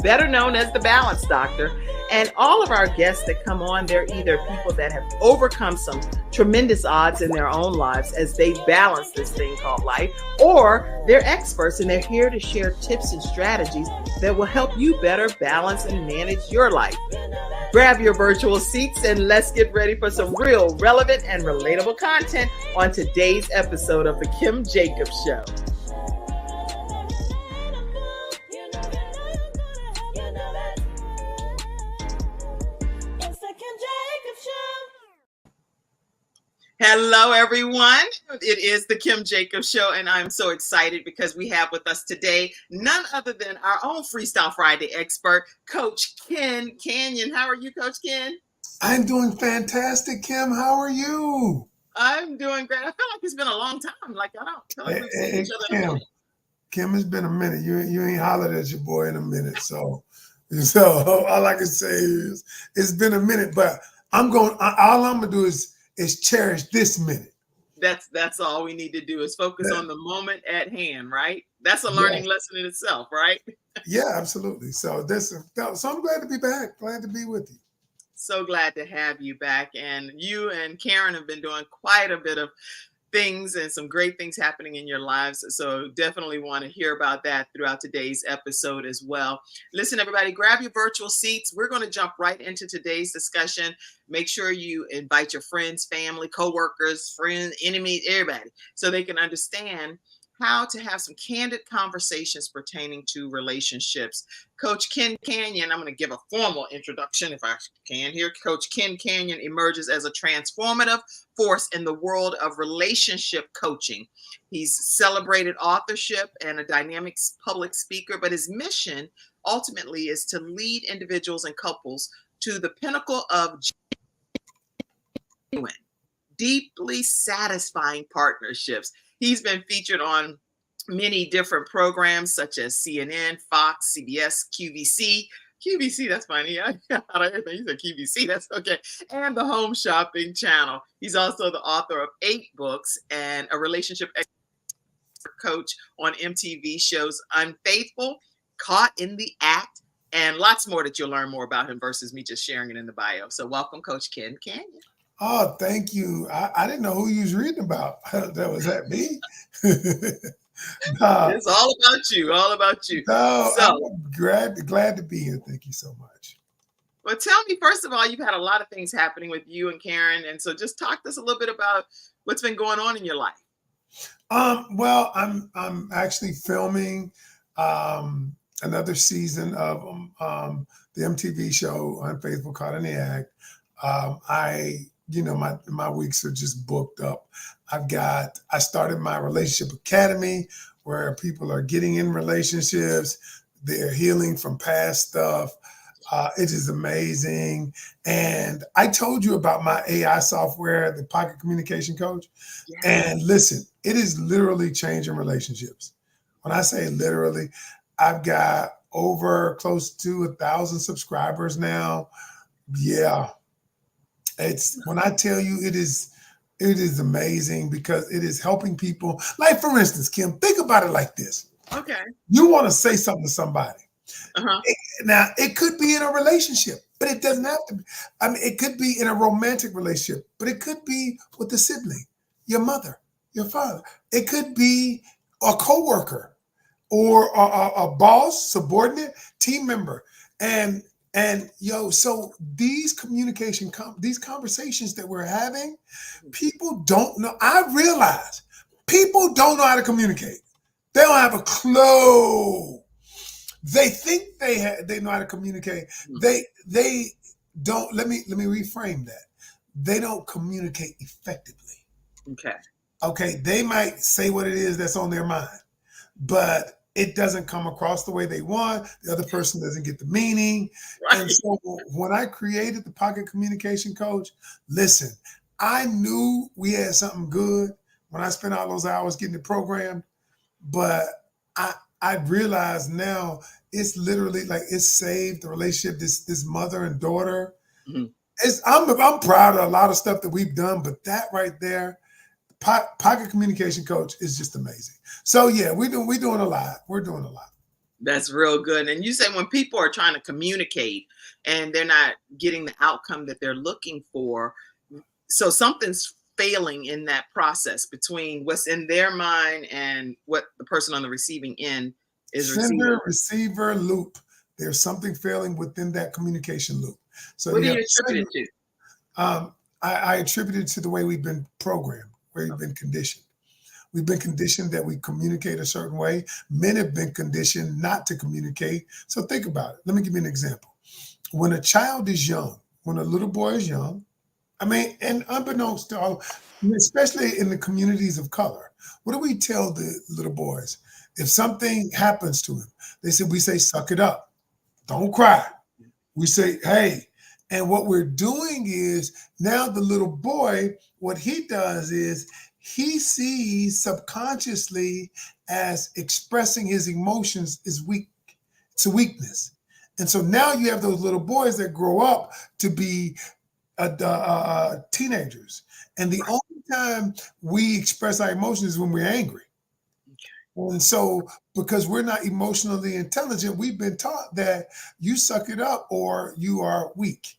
better known as the Balance Doctor. And all of our guests that come on, they're either people that have overcome some tremendous odds in their own lives as they balance this thing called life, or they're experts and they're here to share tips and strategies that will help you better balance and manage your life. Grab your virtual seats and let's get ready for some real, relevant, and relatable content on today's episode of The Kim Jacobs Show. Hello, everyone. It is the Kim Jacobs Show, and I'm so excited because we have with us today none other than our own Freestyle Friday expert, Coach Ken Canion. How are you, Coach Ken? I'm doing fantastic, Kim. How are you? I'm doing great. I feel like it's been a long time. Like I don't feel like we've seen each other in a minute. Kim, it's been a minute. You ain't hollered at your boy in a minute. So all I can say is it's been a minute, but all I'm gonna do is cherish this minute. That's all we need to do is focus on the moment at hand, right? That's a learning lesson in itself, right? Yeah, absolutely. So I'm glad to be back. Glad to be with you. So glad to have you back. And you and Karen have been doing quite a bit of things and some great things happening in your lives. So definitely want to hear about that throughout today's episode as well. Listen, everybody, grab your virtual seats. We're going to jump right into today's discussion. Make sure you invite your friends, family, coworkers, friends, enemies, everybody, so they can understand how to have some candid conversations pertaining to relationships. Coach Ken Canion, I'm going to give a formal introduction if I can here. Coach Ken Canion emerges as a transformative force in the world of relationship coaching. He's celebrated authorship and a dynamic public speaker, but his mission ultimately is to lead individuals and couples to the pinnacle of genuine, deeply satisfying partnerships. He's been featured on many different programs such as CNN, Fox, CBS, QVC. QVC, that's funny. I said QVC, that's okay. And the Home Shopping Channel. He's also the author of 8 books and a relationship coach on MTV shows Unfaithful, Caught in the Act, and lots more that you'll learn more about him versus me just sharing it in the bio. So welcome, Coach Ken Canion. Oh, thank you. I didn't know who you was reading about. That was at me. It's all about you. All about you. No, so, I'm glad to be here. Thank you so much. Well, tell me, first of all, you've had a lot of things happening with you and Karen. And so just talk to us a little bit about what's been going on in your life. Well, I'm actually filming another season of the MTV show Unfaithful, Caught in the Act. My weeks are just booked up. I started my relationship academy where people are getting in relationships. They're healing from past stuff. It is amazing. And I told you about my AI software, the Pocket Communication Coach. Yeah. And listen, it is literally changing relationships. When I say literally, I've got over close to 1,000 subscribers now. Yeah. It's when I tell you it is amazing because it is helping people. Like, for instance, Kim, think about it like this. Okay. You want to say something to somebody. Now, it could be in a relationship, but it doesn't have to be. I mean, it could be in a romantic relationship, but it could be with a sibling, your mother, your father. It could be a coworker or a boss, subordinate, team member. So these these conversations that we're having, people don't know. I realize people don't know how to communicate. They don't have a clue. They think they know how to communicate. They don't. Let me reframe that. They don't communicate effectively. Okay. They might say what it is that's on their mind, but it doesn't come across the way they want. The other person doesn't get the meaning. Right. And so when I created the Pocket Communication Coach, listen, I knew we had something good when I spent all those hours getting it programmed, but I realize now it's literally like it's saved the relationship, this mother and daughter. Mm-hmm. I'm proud of a lot of stuff that we've done, but that right there, Pocket Communication Coach is just amazing. So yeah, we're doing a lot. We're doing a lot. That's real good. And you say when people are trying to communicate and they're not getting the outcome that they're looking for, so something's failing in that process between what's in their mind and what the person on the receiving end is receiving. Sender receiver loop. There's something failing within that communication loop. So What do you you have the attribute sender. it to? I attribute it to the way we've been programmed, where we've been conditioned. We've been conditioned that we communicate a certain way. Men have been conditioned not to communicate. So think about it. Let me give you an example. When a child is young, when a little boy is young, I mean, and unbeknownst to all, especially in the communities of color, what do we tell the little boys? If something happens to him, we say, suck it up. Don't cry. We say, hey. And what we're doing is now the little boy, what he does is he sees subconsciously as expressing his emotions is weak. It's a weakness. And so now you have those little boys that grow up to be teenagers. And the only time we express our emotions is when we're angry. And so, because we're not emotionally intelligent, we've been taught that you suck it up or you are weak.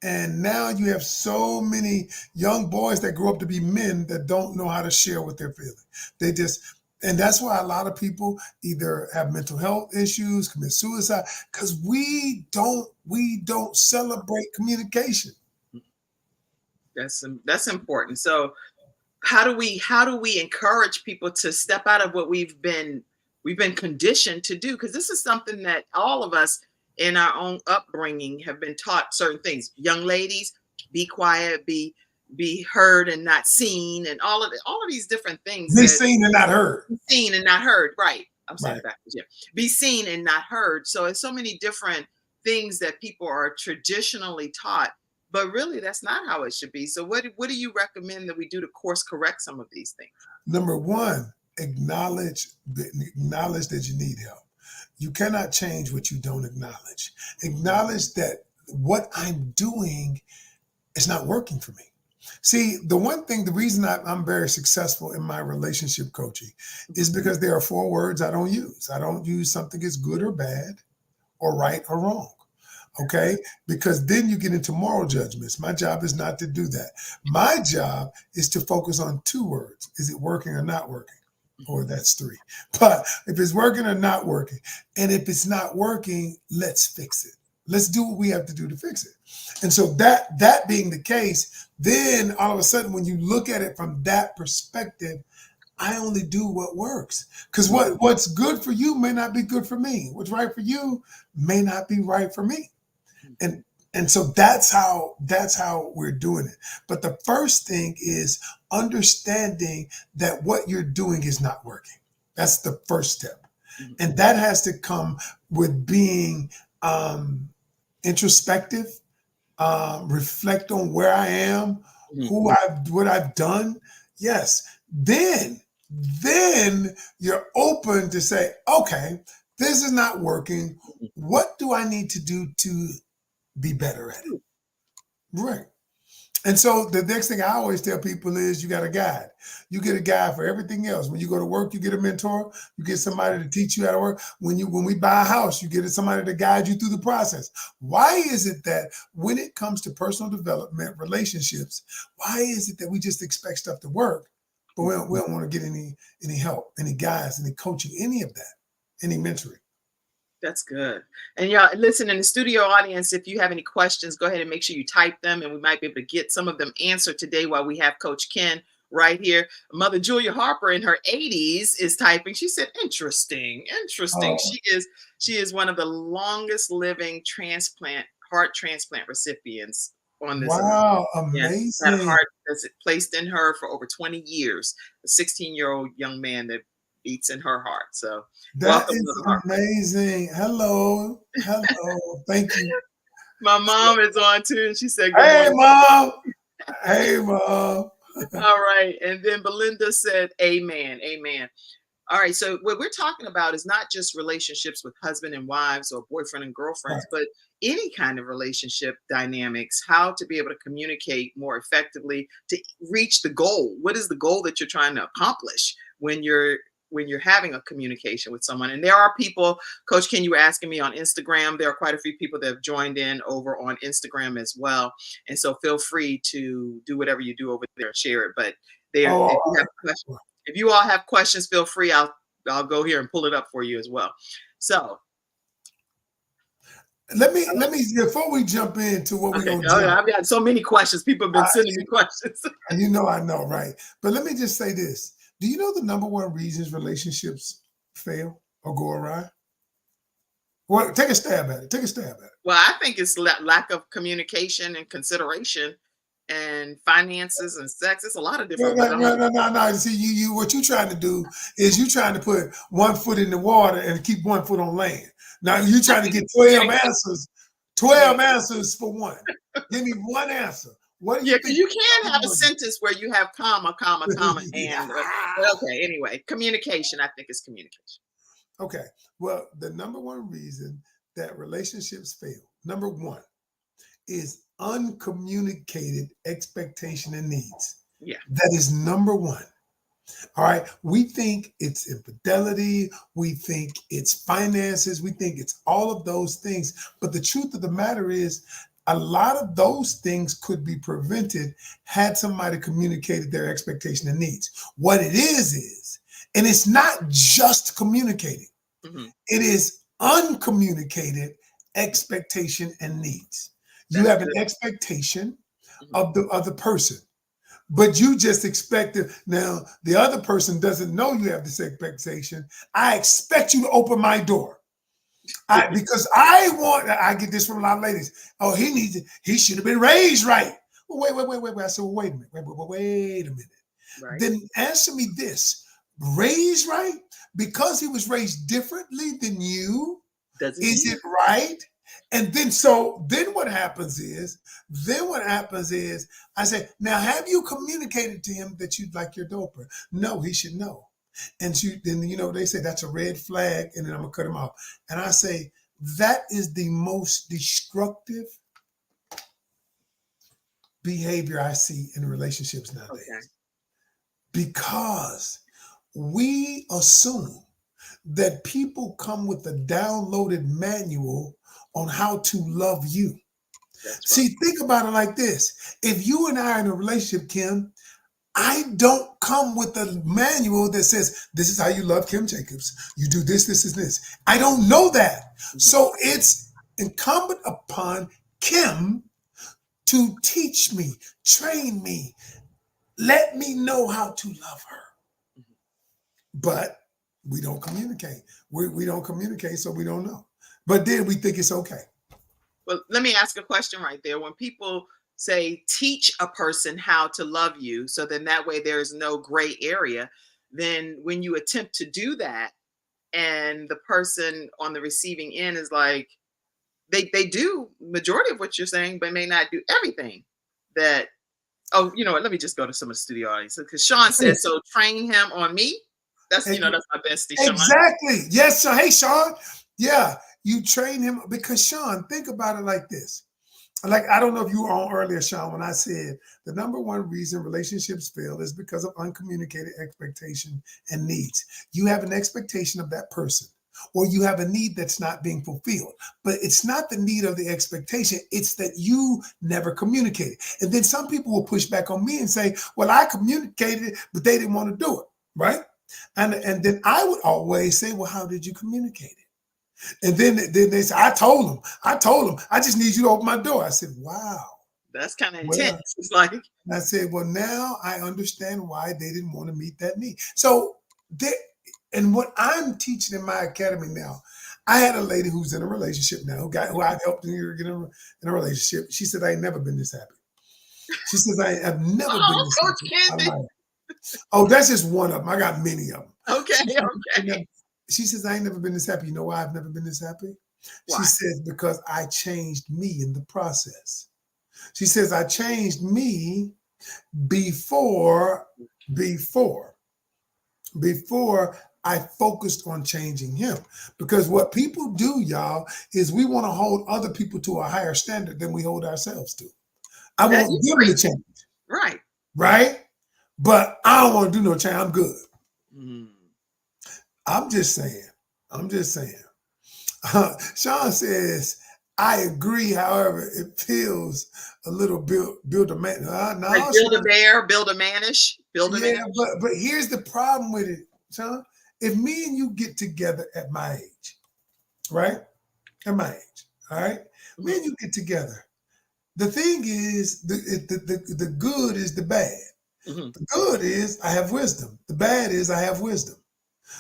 And now you have so many young boys that grow up to be men that don't know how to share what they're feeling. They just, and that's why a lot of people either have mental health issues, commit suicide, because we don't celebrate communication. That's important. So how do we encourage people to step out of what we've been conditioned to do? Because this is something that all of us in our own upbringing have been taught certain things. Young ladies, be quiet, be heard and not seen, and all of these different things Be that seen and not heard. seen and not heard. Right. I'm saying Right. it backwards. Yeah. Be seen and not heard. So it's so many different things that people are traditionally taught, but really that's not how it should be. So what do you recommend that we do to course correct some of these things? Number one, acknowledge that you need help. You cannot change what you don't acknowledge. Acknowledge that what I'm doing is not working for me. See, the reason I'm very successful in my relationship coaching is because there are 4 words I don't use. I don't use something as good or bad or right or wrong. Okay? Because then you get into moral judgments. My job is not to do that. My job is to focus on 2 words. Is it working or not working? Or that's 3. But if it's working or not working, and if it's not working, let's fix it. Let's do what we have to do to fix it. And so that being the case, then all of a sudden, when you look at it from that perspective, I only do what works. Because what's good for you may not be good for me. What's right for you may not be right for me. And and so that's how we're doing it. But the first thing is understanding that what you're doing is not working. That's the first step. And that has to come with being introspective, reflect on where I am, what I've done. Yes. Then you're open to say, okay, this is not working. What do I need to do to be better at it? Right. And so the next thing I always tell people is you got a guide. You get a guide for everything else. When you go to work, you get a mentor. You get somebody to teach you how to work. When we buy a house, you get somebody to guide you through the process. Why is it that when it comes to personal development, relationships, why is it that we just expect stuff to work, but we don't want to get any help, any guides, any coaching, any of that, any mentoring? That's good. And y'all, listen, in the studio audience, if you have any questions, go ahead and make sure you type them, and we might be able to get some of them answered today while we have Coach Ken right here. Mother Julia Harper in her 80s is typing. She said, interesting, interesting. Oh, She is one of the longest living heart transplant recipients on this earth. wow, Yeah, she's had a amazing. heart that's placed in her for over 20 years. A 16-year-old young man that beats in her heart. So That welcome, is Mother Harper. amazing. Hello. Hello. Thank you. My mom is on too, and she said, "Good Hey, morning." mom. Hey, mom. All right, and then Belinda said, "Amen, amen." All right, so what we're talking about is not just relationships with husband and wives or boyfriend and Right. girlfriends, but any kind of relationship dynamics. How to be able to communicate more effectively to reach the goal. What is the goal that you're trying to accomplish when you're when you're having a communication with someone. And there are people, Coach Ken, you were asking me on Instagram. There are quite a few people that have joined in over on Instagram as well. And so feel free to do whatever you do over there and share it. But there, Oh, if you have questions, if you all have questions, feel free. I'll go here and pull it up for you as well. So let me before we jump into what we're okay, gonna jump. I've got so many questions. People have been sending me questions. You know, I know, right? But let me just say this. Do you know the number one reasons relationships fail or go awry? Well, take a stab at it. Take a stab at it. Well, I think it's lack of communication and consideration and finances and sex. It's a lot of different. No. See, you what you trying to do is you trying to put one foot in the water and keep one foot on land. Now you trying to get 12 answers, 12 answers for one. Give me one answer. What do you think? You can have a sentence where you have comma, comma, comma, and okay. Anyway, communication. I think is communication. Okay. Well, the number one reason that relationships fail, number one, is uncommunicated expectation and needs. Yeah. That is number one. All right. We think it's infidelity. We think it's finances. We think it's all of those things. But the truth of the matter is, a lot of those things could be prevented had somebody communicated their expectation and needs. What it is, and it's not just communicating, it is uncommunicated expectation and needs. You have an expectation of the other person, but you just expect it. Now, the other person doesn't know you have this expectation. I expect you to open my door. Because I get this from a lot of ladies. Oh, he should have been raised right. Well, wait. I said, well, wait a minute. Right. Then answer me this. Raised right? Because he was raised differently than you, is it right? And then what happens is, I say, now have you communicated to him that you'd like your doper? No, he should know. And then they say that's a red flag, and then I'm gonna cut him off. And I say that is the most destructive behavior I see in relationships nowadays. Okay. Because we assume that people come with a downloaded manual on how to love you. See, think about it like this. If you and I are in a relationship, Kim, I don't come with a manual that says, this is how you love Kim Jacobs. You do this, this, and this. I don't know that. So it's incumbent upon Kim to teach me, train me, let me know how to love her. But we don't communicate. We don't communicate, so we don't know. But then we think it's okay. Well, let me ask a question right there. When people say teach a person how to love you, so then that way there is no gray area, then when you attempt to do that and the person on the receiving end is like, they do majority of what you're saying, but may not do everything that, oh, you know what, let me just go to some of the studio audience. Because Sean says, so train him on me. That's, that's my bestie, Sean. Exactly. Yes, sir. Hey, Sean. Yeah, you train him because, Sean, think about it like this. Like, I don't know if you were on earlier, Sean, when I said the number one reason relationships fail is because of uncommunicated expectation and needs. You have an expectation of that person, or you have a need that's not being fulfilled, but it's not the need of the expectation. It's that you never communicated. And then some people will push back on me and say, well, I communicated it, but they didn't want to do it. Right. And then I would always say, well, how did you communicate it? And then they say, I told him, I just need you to open my door. I said, wow. That's kind of intense. It's like, I said, well, now I understand why they didn't want to meet that need. So and what I'm teaching in my academy now, I had a lady who's in a relationship now, who I helped her get in a relationship. She said, I ain't never been this happy. She says, I have never been this happy. Oh, that's just one of them. I got many of them. Okay. She says, I ain't never been this happy. You know why I've never been this happy? Why? She says, because I changed me in the process. She says, I changed me before I focused on changing him. Because what people do, y'all, is we want to hold other people to a higher standard than we hold ourselves to. I want them to change. Right. Right? But I don't want to do no change. I'm good. I'm just saying. I'm just saying. Sean says, I agree. However, it feels a little build a man. Like No, build a Sean. bear, build a manish, build a Yeah, manish. but here's the problem with it, Sean. If me and you get together at my age, right? At my age, all right? Me Mhm. and you get together. The thing is, the good is the bad. Mhm. The good is I have wisdom. The bad is I have wisdom.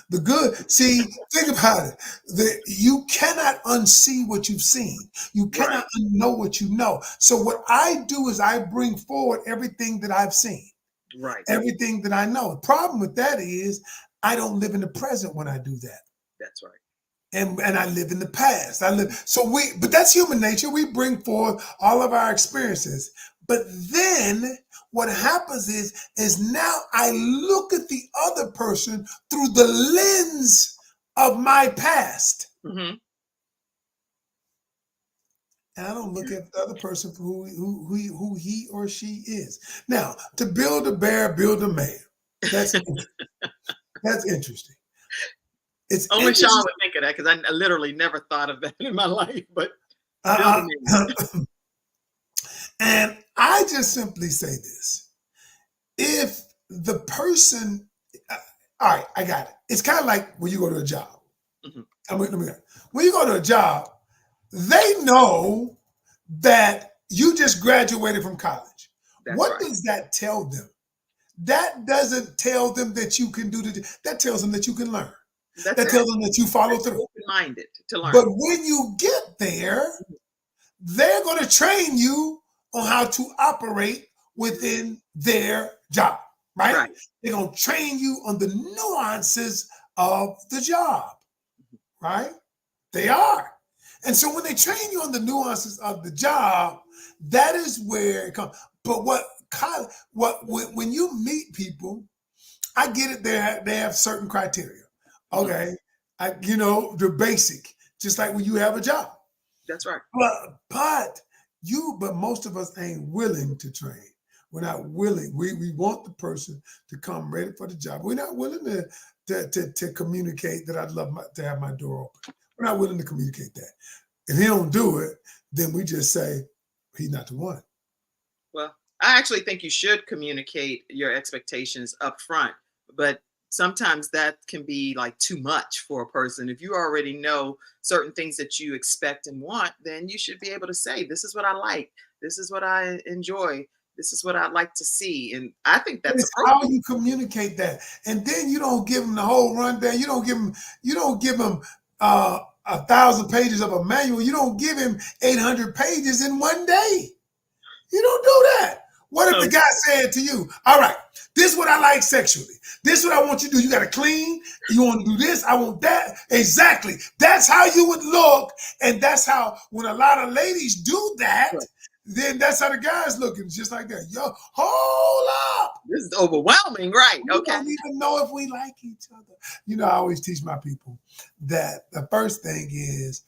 The good, see, think about it. You cannot unsee what you've seen. You Right, cannot unknow what you know. So what I do is I bring forward everything that I've seen, right. everything that I know. The problem with that is I don't live in the present when I do that. That's right. And I live in the past. But that's human nature. We bring forth all of our experiences. But then what happens is now I look at the other person through the lens of my past. Hmm. And I don't look at the other person for who he or she is. Now, to build a bear, build a man. That's that's interesting. It's Only Sean interesting. would think of that because I literally never thought of that in my life. But build a Uh, manish. and I just simply say this: if the person, uh, all right, I got it. It's kind of like when you go to a job. Mhm. When you go to a job, they know that you just graduated from college. That's What right. does that tell them? That doesn't tell them that you can do that tells them that you can learn. That's That it. tells them that you follow That you're through. open-minded to But learn. when you get there, they're going to train you on how to operate within their job, right? Right. They're going to train you on the nuances of the job, right? They are. And so when they train you on the nuances of the job, that is where it comes. But when you meet people, I get it. They have certain criteria. Mhm. Okay, the basic, just like when you have a job. That's right. But most of us ain't willing to train. We're not willing. We want the person to come ready for the job. We're not willing to communicate that I'd love to have my door open. We're not willing to communicate that. If he don't do it, then we just say he's not the one. Well, I actually think you should communicate your expectations up front, but sometimes that can be like too much for a person. If you already know certain things that you expect and want, then you should be able to say, this is what I like, this is what I enjoy, this is what I'd like to see. And I think But that's it's how appropriate. you communicate that, and then you don't give them the whole rundown. You don't give them 1,000 pages of a manual. You don't give him 800 pages in one day. You don't do that. What if the Oh, guy said to you, all right, this is what I like sexually. This is what I want you to do. You got to clean. You want to do this. I want that. Exactly. That's how you would look. And that's how, when a lot of ladies do that, right. then that's how the guy's looking. Just like that. Yo, hold up. This is overwhelming, right? We Okay. don't even know if we like each other. I always teach my people that the first thing is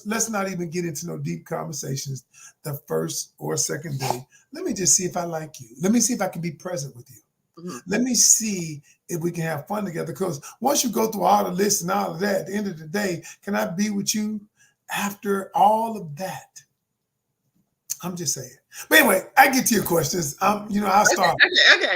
let's not even get into no deep conversations the first or second day. Let me just see if I like you. Let me see if I can be present with you. Mhm. Let me see if we can have fun together. Because once you go through all the lists and all of that, at the end of the day, can I be with you after all of that? I'm just saying. But anyway, I get to your questions. I'll Okay, start. okay, okay.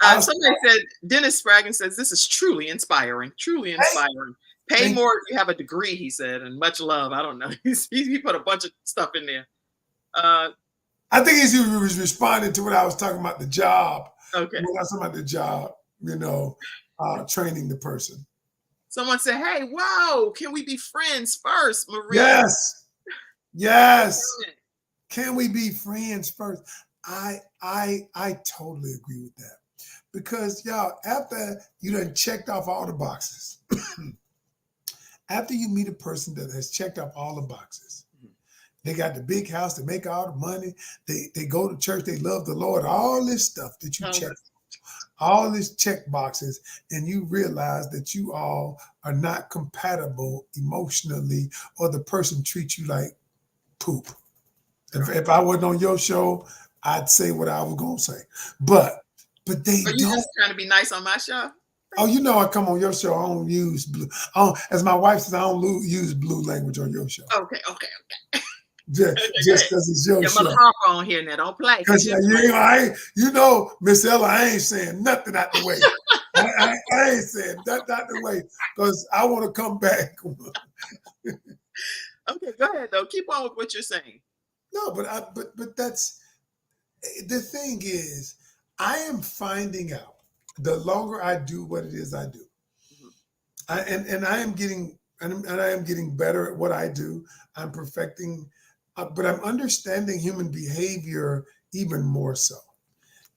I'll Somebody start. said, Dennis Spraggin says, this is truly inspiring, truly Hey, inspiring. Pay thank more if you have a degree, he said, and much love. I don't know. He put a bunch of stuff in there. Uh, I think he was responding to what I was talking about the job. okay. When I was talking about the job, training the person. Someone said, hey, whoa, can we be friends first, Marie? Yes, yes. Can we be friends first? I totally agree with that because y'all, after you done checked off all the boxes, after you meet a person that has checked off all the boxes, they got the big house, they make all the money, they go to church, they love the Lord, all this stuff that you check, all these check boxes, and you realize that you all are not compatible emotionally, or the person treats you like poop. If I wasn't on your show, I'd say what I was gonna say. But they Are you don't. just trying to be nice on my show? Oh, you know, I come on your show. I don't use blue. As my wife says, I don't use blue language on your show. Okay, okay, okay. Just Okay, go ahead. because it's your Your mother show. Harper on here now. Don't play, because Because you play. you know, Miss Ella, I ain't saying nothing out the way. I ain't saying that out the way because I want to come back. Okay, go ahead though. Keep on with what you're saying. No, but that's the thing is, I am finding out the longer I do what it is I do, Mhm. and I am getting and I am getting better at what I do. I'm perfecting, but I'm understanding human behavior even more so.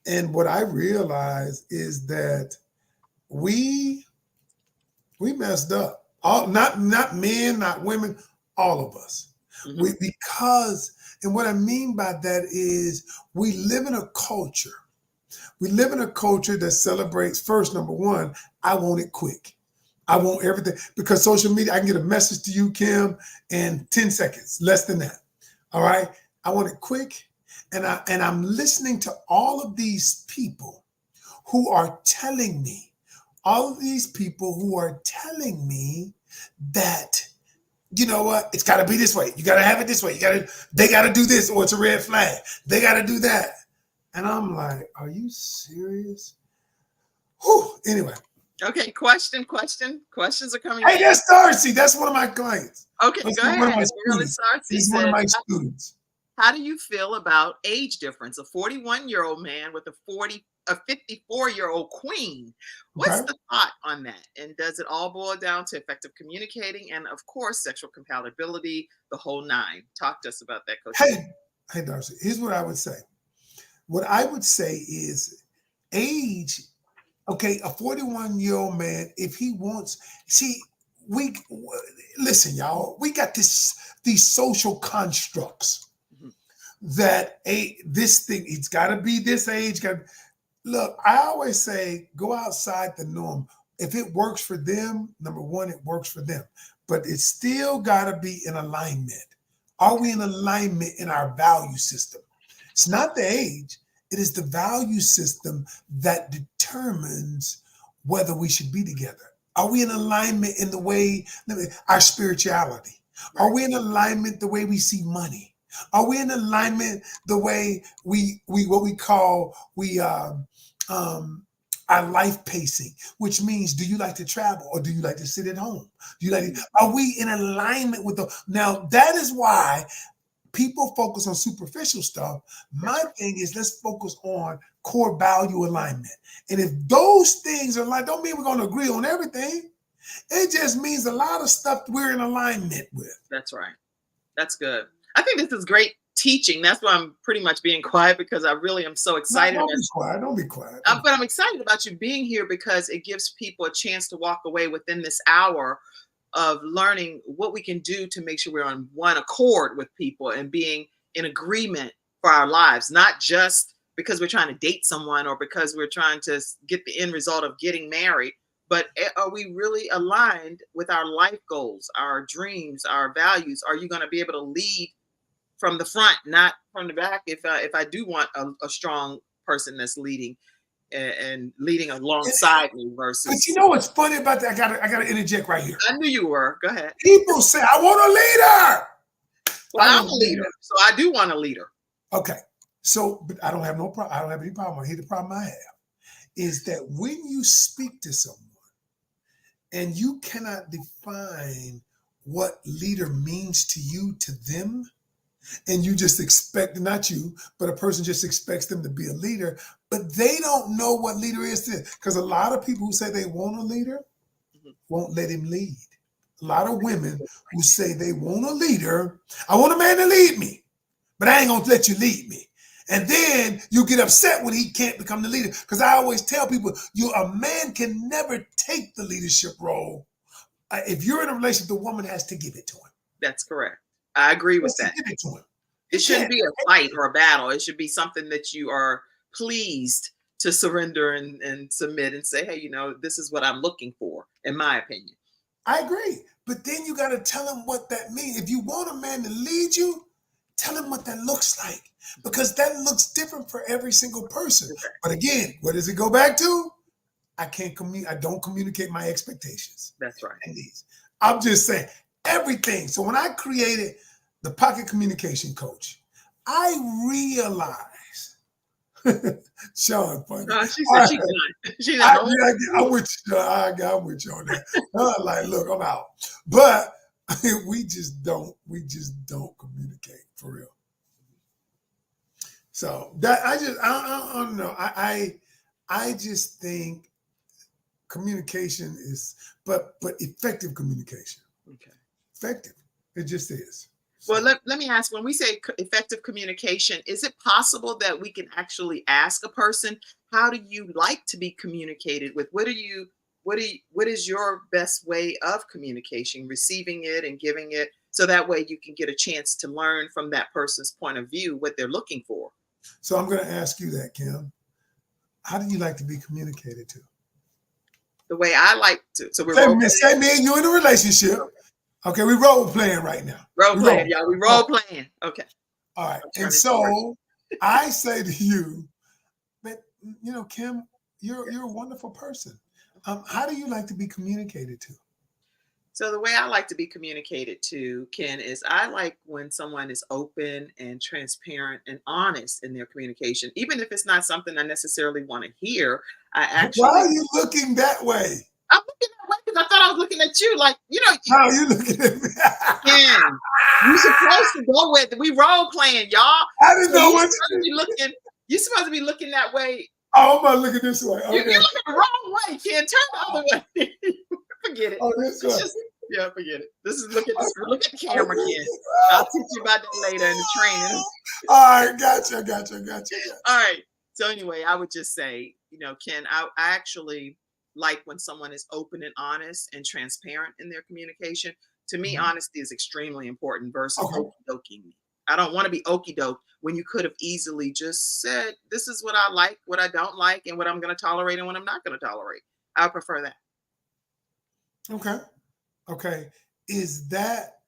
And what I realize is that we we messed up. All not men, not women, all of us. Mhm. Because and what I mean by that is we live in a culture. We live in a culture that celebrates first, number one, I want it quick. I want everything because social media, I can get a message to you, Kim, in 10 seconds, less than that. All right. I want it quick. And I'm listening to all of these people who are telling me, all of these people who are telling me that, you know what, it's gotta be this way. You gotta have it this way. They gotta do this, or it's a red flag. They gotta do that. And I'm like, are you serious? Whew. Anyway. Okay, question. Questions are coming Hey, in. that's Darcy. That's one of my clients. Okay, That's go one of ahead. my Really students. starts. He He's one of said, my students. how do you feel about age difference? A 41-year-old man with a 54-year-old queen. What's Okay. the thought on that? And does it all boil down to effective communicating and, of course, sexual compatibility, the whole nine? Talk to us about that, Coach. Hey, Darcy. Here's what I would say. What I would say is age. Okay, a 41-year-old man, if he wants, see, we listen, y'all. We got these social constructs Mhm. that this thing. It's got to be this age. Look, I always say go outside the norm. If it works for them, number one, it works for them. But it's still got to be in alignment. Are we in alignment in our value system? It's not the age, it is the value system that determines whether we should be together. Are we in alignment in the way, our spirituality? Are Right. we in alignment the way we see money? Are we in alignment the way we what we call um, our life pacing, which means do you like to travel or do you like to sit at home? Do you like are we in alignment with the now that is why people focus on superficial stuff. My That's right. thing is let's focus on core value alignment. And if those things are like, don't mean we're going to agree on everything. It just means a lot of stuff we're in alignment with. That's right. That's good. I think this is great teaching. That's why I'm pretty much being quiet, because I really am so No, excited. don't be quiet. Don't be quiet. But I'm excited about you being here because it gives people a chance to walk away within this hour of learning what we can do to make sure we're on one accord with people and being in agreement for our lives, not just because we're trying to date someone or because we're trying to get the end result of getting married, but are we really aligned with our life goals, our dreams, our values? Are you going to be able to lead from the front, not from the back? If I do want a strong person that's leading and leading alongside me But versus. you know what's funny about that? I gotta interject right here. I knew you were. Go ahead. People say, I want a leader. Well, I I'm want a a leader, leader. so I do want a leader. Okay. So, but I don't have no problem. I don't have any problem. Here's the problem I have is that when you speak to someone and you cannot define what leader means to you, to them, and you just expect, not you, but a person just expects them to be a leader, but they don't know what leader is to, because a lot of people who say they want a leader Mhm. won't let him lead. A lot of women who say they want a leader, I want a man to lead me, but I ain't gonna let you lead me. And then you get upset when he can't become the leader. Because I always tell people, a man can never take the leadership role. If you're in a relationship, the woman has to give it to him. That's correct. I agree with Has to that. give it to him. It You shouldn't can't. be a fight or a battle. It should be something that you are pleased to surrender and submit and say, hey, this is what I'm looking for, in my opinion. I agree. But then you got to tell him what that means. If you want a man to lead you, tell him what that looks like. Because that looks different for every single person. Okay. But again, what does it go back to? I don't communicate my expectations That's right. and needs. I'm just saying everything. So when I created the Pocket Communication Coach, I realized, Sean, funny. She said she's done. She's done. I'm with you. I'm with you on that. I'm like, look, I'm out. But we just don't communicate for real. So that I don't know. I just think communication is, but effective communication. Okay. Effective. It just is. Well, let me ask, when we say effective communication, is it possible that we can actually ask a person, how do you like to be communicated with? What is your best way of communication, receiving it and giving it, so that way you can get a chance to learn from that person's point of view what they're looking for? So I'm going to ask you that, Kim. How do you like to be communicated to? The way I like to. So we're say me and you in a relationship. Okay, we role playing right now. Role playing, y'all. We role playing. Okay. All right. And so I say to you that, Kim, you're a wonderful person. How do you like to be communicated to? So the way I like to be communicated to, Ken, is I like when someone is open and transparent and honest in their communication, even if it's not something I necessarily want to hear. Why are you looking that way? I'm looking that way because I thought I was looking at you, like, How are you looking at me? Ken, you're supposed to go with it. We role playing, y'all. I didn't know what you're supposed to be looking that way. Oh, I'm about to look at this way. Okay. You're looking the wrong way, Ken. Turn the other way. Forget it. Oh, this way. Forget it. Look at the camera, Ken. I'll teach you about that later in the training. All right, gotcha. All right. So anyway, I would just say, Ken, I actually like when someone is open and honest and transparent in their communication. To me, honesty is extremely important versus okey-doking me. I don't want to be okey-doke when you could have easily just said, this is what I like, what I don't like, and what I'm going to tolerate and what I'm not going to tolerate. I prefer that. Okay. Is that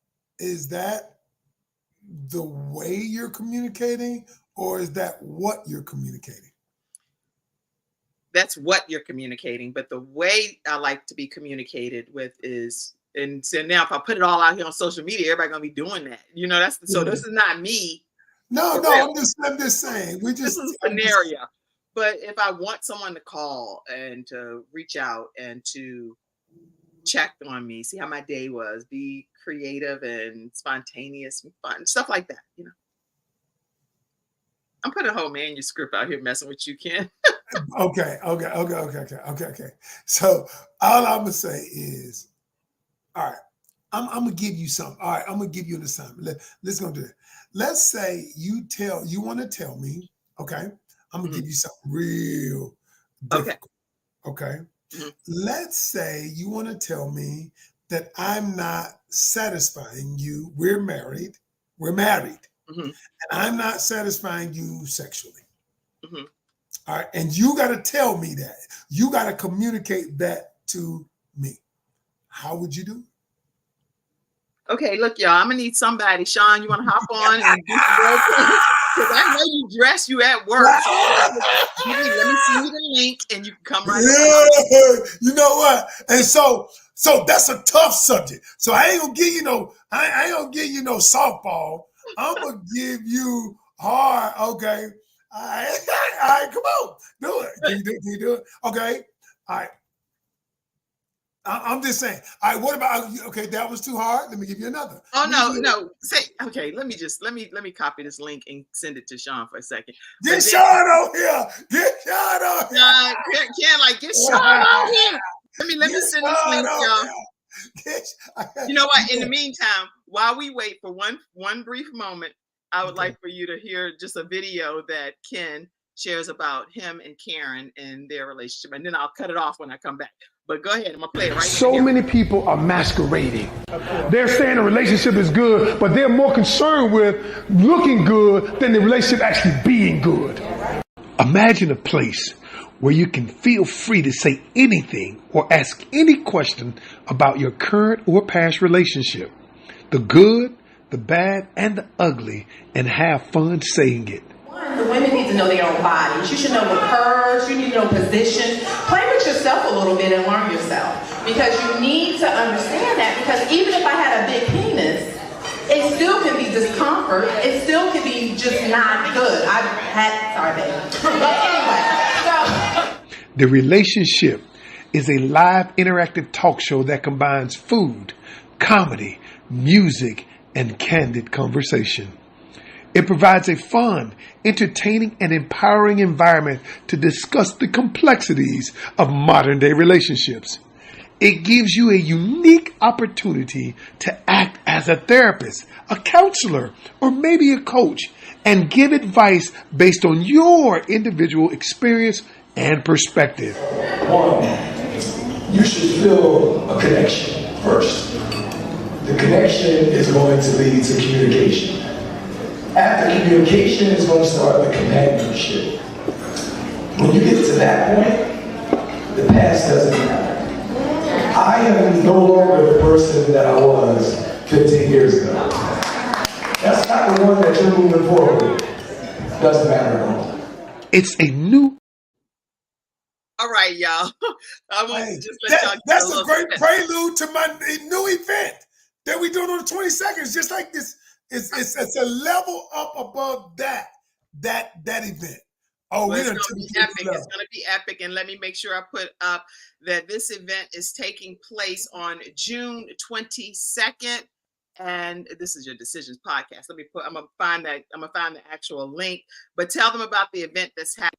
the way you're communicating, or is that what you're communicating? That's what you're communicating. But the way I like to be communicated with is, and so now if I put it all out here on social media, everybody's going to be doing that. So this is not me. No, I'm just saying. This is a scenario. But if I want someone to call and to reach out and to check on me, see how my day was, be creative and spontaneous and fun, stuff like that, I'm putting a whole manuscript out here messing with you, Ken. Okay. So all I'm gonna say is, all right, I'm gonna give you something. All right, I'm gonna give you an assignment. Let's go do it. Let's say you want to tell me, okay? I'm gonna give you something real difficult. Okay. Let's say you want to tell me that I'm not satisfying you. We're married. And I'm not satisfying you sexually. All right. And you got to tell me that. You got to communicate that to me. How would you do it? Okay, look, y'all, I'm going to need somebody. Sean, you want to hop on and do some role play? Because I know you at work. So let me see you the link and you can come right on. You know what? And so that's a tough subject. So I ain't gonna give you no softball. I'm gonna give you hard. Okay. All right, come on. Do it. Can you do it? Okay. All right. I'm just saying. All right, what about, okay, that was too hard. Let me give you another. Oh, no. Okay, let me copy this link and send it to Sean for a second. Get Sean on here. Get Sean on here. Get Sean on here. Let me send this link, y'all. You know what? In the meantime, while we wait for one brief moment, I would like for you to hear just a video that Ken shares about him and Karen and their relationship. And then I'll cut it off when I come back. But go ahead, I'm going to play it right now. So many people are masquerading. They're saying the relationship is good, but they're more concerned with looking good than the relationship actually being good. Imagine a place where you can feel free to say anything or ask any question about your current or past relationship, the good, the bad, and the ugly, and have fun saying it. The women need to know their own bodies. You should know the curves. You need to know position. Play with yourself a little bit and learn yourself, because you need to understand that. Because even if I had a big penis, it still can be discomfort. It still can be just not good. Sorry, baby. But anyway, so. The Relationship is a live interactive talk show that combines food, comedy, music, and candid conversation. It provides a fun, entertaining, and empowering environment to discuss the complexities of modern day relationships. It gives you a unique opportunity to act as a therapist, a counselor, or maybe a coach, and give advice based on your individual experience and perspective. One, you should feel a connection first. The connection is going to lead to communication. After communication is going to start the companionship. When you get to that point, the past doesn't matter. I am no longer the person that I was 15 years ago. That's not the one that you're moving forward with. Doesn't matter at all. It's a new... All right, y'all. I want to just let y'all get that's a a great bit. prelude to my new event that we're doing on the 22nd. Just like this, it's a level up above that event. Oh, Well, we're it's gonna going to be epic. It's going to be epic. And let me make sure I put up that this event is taking place on June 22nd. And this is your Decisions podcast. I'm gonna find the actual link, but tell them about the event that's happening.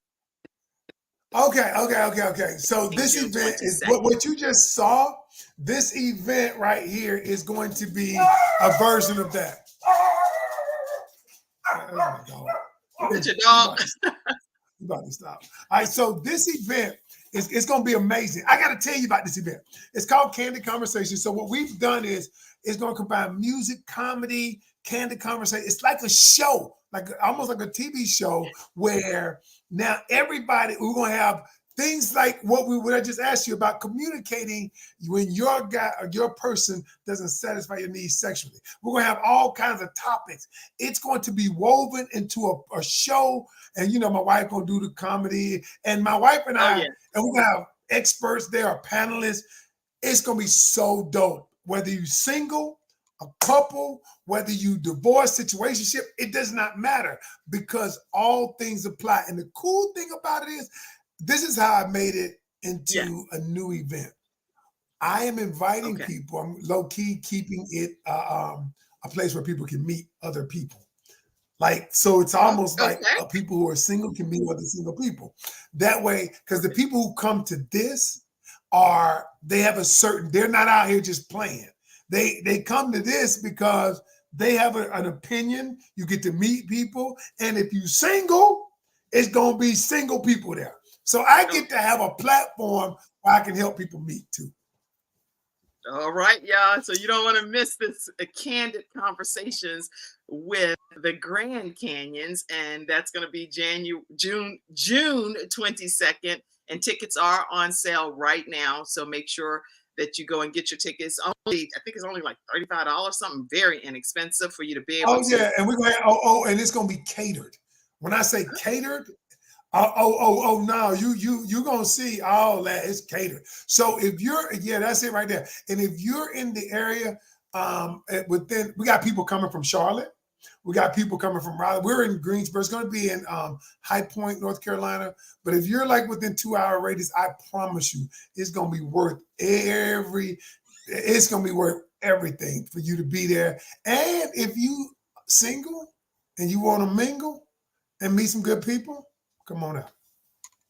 Okay. So this June event 22nd. is what you just saw. This event right here is going to be a version of that. Oh my God. Is your dog? You about to stop. All right, so this event it's going to be amazing. I got to tell you about this event. It's called Candid Conversations. So what we've done is it's going to combine music, comedy, candid conversation. It's like a show, like almost like a TV show, where now everybody, we're going to have things like what I just asked you about, communicating when your guy or your person doesn't satisfy your needs sexually. We're going to have all kinds of topics. It's going to be woven into a show. And, you know, my wife going to do the comedy. And my wife and I, and we're going to have experts there, or panelists. It's going to be so dope. Whether you're single, a couple, whether you divorce, situationship, it does not matter, because all things apply. And the cool thing about it is, this is how I made it into a new event. I am inviting people. I'm low-key keeping it a place where people can meet other people. Like, so it's almost like people who are single can meet other single people. That way, because the people who come to this they have a certain, they're not out here just playing. They come to this because they have an opinion. You get to meet people. And if you're single, it's going to be single people there. So I get to have a platform where I can help people meet too. All right, y'all. So you don't want to miss this Candid Conversations with the Grand Canyons, and that's going to be June 22nd, and tickets are on sale right now. So make sure that you go and get your tickets. I think it's only like $35, something very inexpensive for you to be able to. Oh yeah, and we're going to and it's going to be catered. When I say catered, no, you gonna see all that. It's catered. So if you're, that's it right there. And if you're in the area, we got people coming from Charlotte, we got people coming from Raleigh. We're in Greensboro. It's going to be in High Point, North Carolina. But if you're like within 2-hour radius, I promise you, it's going to be worth everything for you to be there. And if you single and you want to mingle and meet some good people, come on out.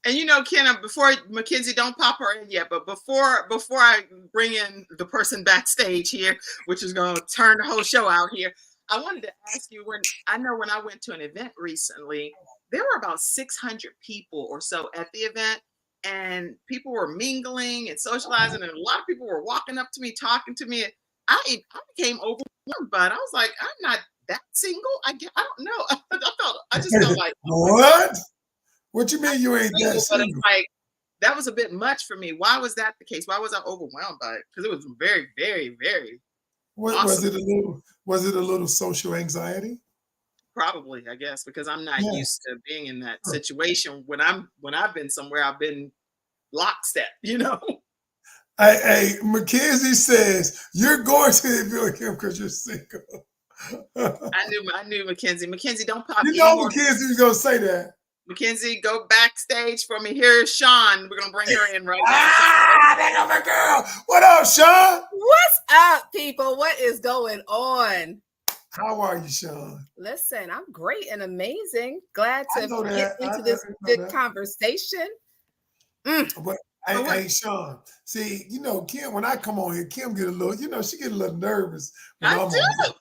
And you know, Ken, before Mackenzie, don't pop her in yet, but before I bring in the person backstage here, which is going to turn the whole show out here, I wanted to ask you, when I went to an event recently, there were about 600 people or so at the event, and people were mingling and socializing, and a lot of people were walking up to me, talking to me. I became overwhelmed by it. I was like, I'm not that single. I don't know. I just felt like, what? What you mean you ain't that single? But like, that was a bit much for me. Why was that the case? Why was I overwhelmed by it? Because it was very, very, very awesome. Was it a little social anxiety? Probably, I guess, because I'm not Yeah. used to being in that Sure. situation. When I've been somewhere, I've been lockstep, Hey, Mackenzie says you're going to interview him because you're single. I knew Mackenzie. Mackenzie, don't pop You any know more. Mackenzie was gonna say that. Mackenzie, go backstage for me. Here's Sean. We're gonna bring her in right now. There go my girl. What up, Sean? What's up, people? What is going on? How are you, Sean? Listen, I'm great and amazing. Glad I to know get that. into I this know good that. conversation. But hey, Sean. See, Kim, when I come on here, Kim get a little, she get a little nervous when I I'm do. on here.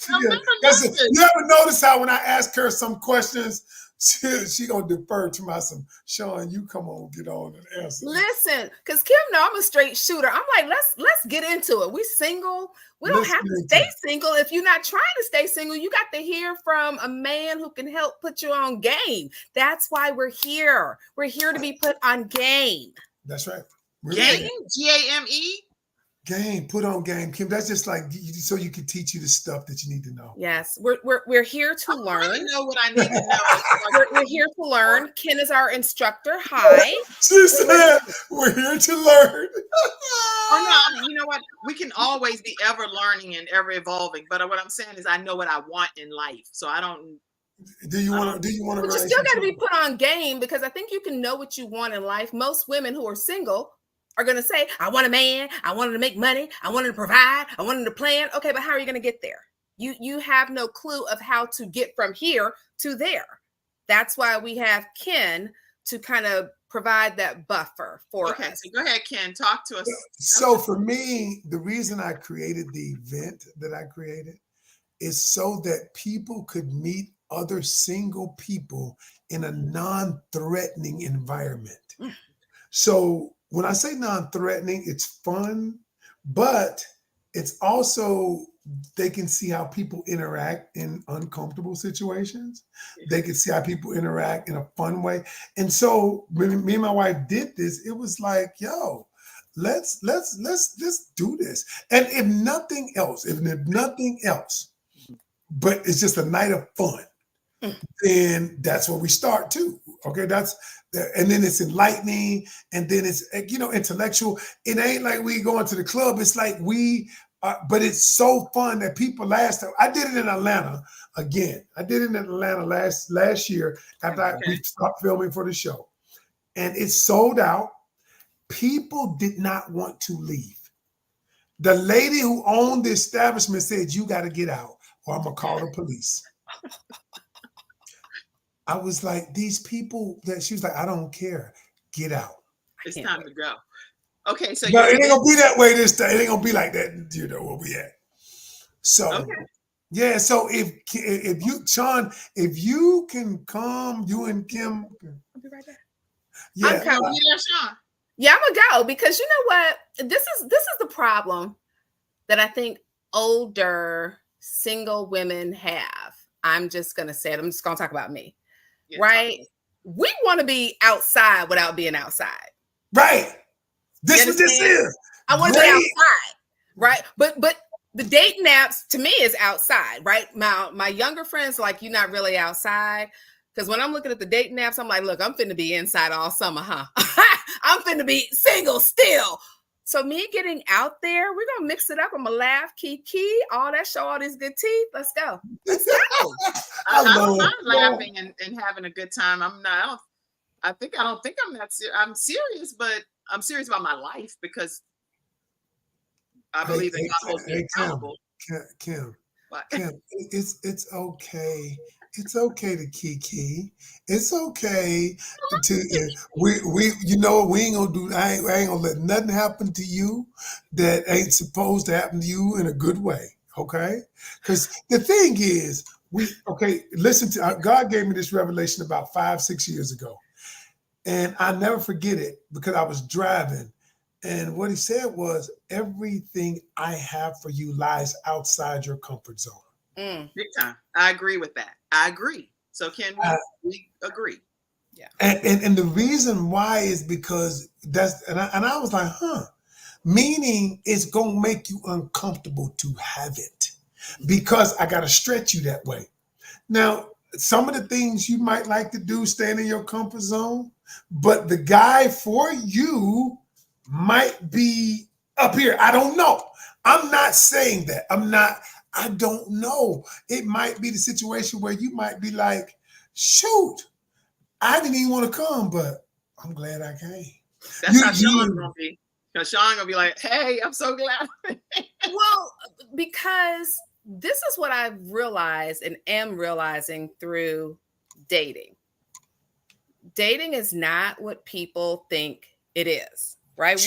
I'm never Because nervous. you ever notice how when I ask her some questions, she gonna defer to my some Sean, you come on, get on and answer. Listen, because Kim know I'm a straight shooter. I'm like, let's get into it. We single. We don't have to stay single. If you're not trying to stay single, you got to hear from a man who can help put you on game. That's why we're here. We're here to be put on game. That's right. Game, GAME. Game, put on game, Kim. That's just like so you can teach you the stuff that you need to know. Yes, we're here to learn. I know what I need to know. We're here to learn. Ken is our instructor. Hi. She said, "We're here to learn." Oh no, you know what? We can always be ever learning and ever evolving. But what I'm saying is, I know what I want in life, so I don't. Do you want to? But you still got to be put on game because I think you can know what you want in life. Most women who are single are going to say, I want a man, I want him to make money, I want him to provide, I want him to plan. Okay, but how are you going to get there? You have no clue of how to get from here to there. That's why we have Ken to kind of provide that buffer for us. Okay, so go ahead, Ken, talk to us. So for me, the reason I created the event that I created is so that people could meet other single people in a non-threatening environment. So when I say non-threatening, it's fun, but it's also they can see how people interact in uncomfortable situations. They can see how people interact in a fun way. And so when me and my wife did this, it was like, yo, let's do this. And if nothing else, but it's just a night of fun, then that's where we start too. Okay, and then it's enlightening, and then it's intellectual. It ain't like we going to the club. It's like but it's so fun that people last. I did it in Atlanta again. I did it in Atlanta last year after we stopped filming for the show, and it sold out. People did not want to leave. The lady who owned the establishment said, "You got to get out, or I'm gonna call the police." I was like, these people she was like, I don't care. Get out. It's time to go. Okay, so no, it ain't gonna be that way this time. It ain't gonna be like that, where we at. So yeah, so if you, Sean, if you can come, you and Kim. I'll be right back. Yeah, I'm coming. Sean. Yeah, I'm gonna go because you know what? This is the problem that I think older single women have. I'm just gonna say it. I'm just gonna talk about me. Yeah, right? We want to be outside without being outside. Right. This is what this is. I want to be outside. Right. But the dating apps to me is outside, right? My younger friends are like, you're not really outside. Because when I'm looking at the dating apps, I'm like, look, I'm finna be inside all summer, huh? I'm finna be single still. So me getting out there, we're gonna mix it up. I'm gonna laugh, kiki, all that, show all these good teeth. Let's go. Let's go. I don't mind laughing and having a good time. I don't think I'm that serious. I'm serious, but I'm serious about my life because I believe that God holds me accountable. Kim, it's okay. It's okay to kiki. It's okay to we ain't gonna do. I ain't gonna let nothing happen to you that ain't supposed to happen to you in a good way. Okay, because the thing is, listen to God gave me this revelation about 5-6 years ago, and I never forget it because I was driving, and what he said was, everything I have for you lies outside your comfort zone. Big time. I agree with that. I agree. So can we agree? Yeah. And the reason why is because and I was like, meaning it's gonna make you uncomfortable to have it because I gotta stretch you that way. Now, some of the things you might like to do, staying in your comfort zone, but the guy for you might be up here. I don't know. I'm not saying that. I don't know. It might be the situation where you might be like, shoot, I didn't even want to come, but I'm glad I came. That's how Sean's gonna be. Because Sean gonna be like, hey, I'm so glad. Well, because this is what I've realized and am realizing through dating. Dating is not what people think it is, right?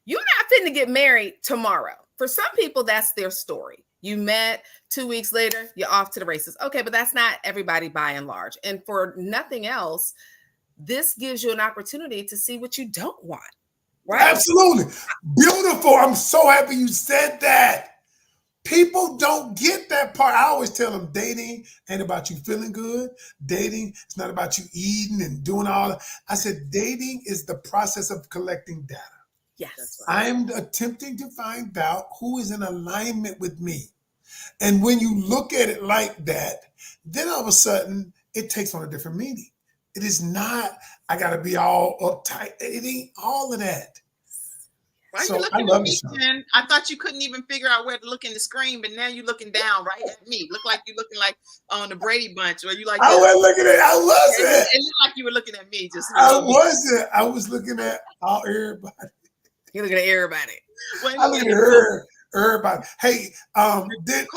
You're not fitting to get married tomorrow. For some people, that's their story. You met 2 weeks later, you're off to the races. Okay, but that's not everybody by and large. And for nothing else, this gives you an opportunity to see what you don't want, right? Absolutely. Beautiful. I'm so happy you said that. People don't get that part. I always tell them dating ain't about you feeling good. Dating is not about you eating and doing all that. I said dating is the process of collecting data. Yes. I'm attempting to find out who is in alignment with me. And when you look at it like that, then all of a sudden it takes on a different meaning. It is not, I got to be all uptight. It ain't all of that. Why are you looking at me, Ken? I thought you couldn't even figure out where to look in the screen, but now you're looking down right at me. Look like you're looking like on the Brady Bunch, or you like. I wasn't looking at. I wasn't. It looked like you were looking at me. Just. I wasn't. I was looking at everybody. You're looking at everybody. I look at everybody. Hey,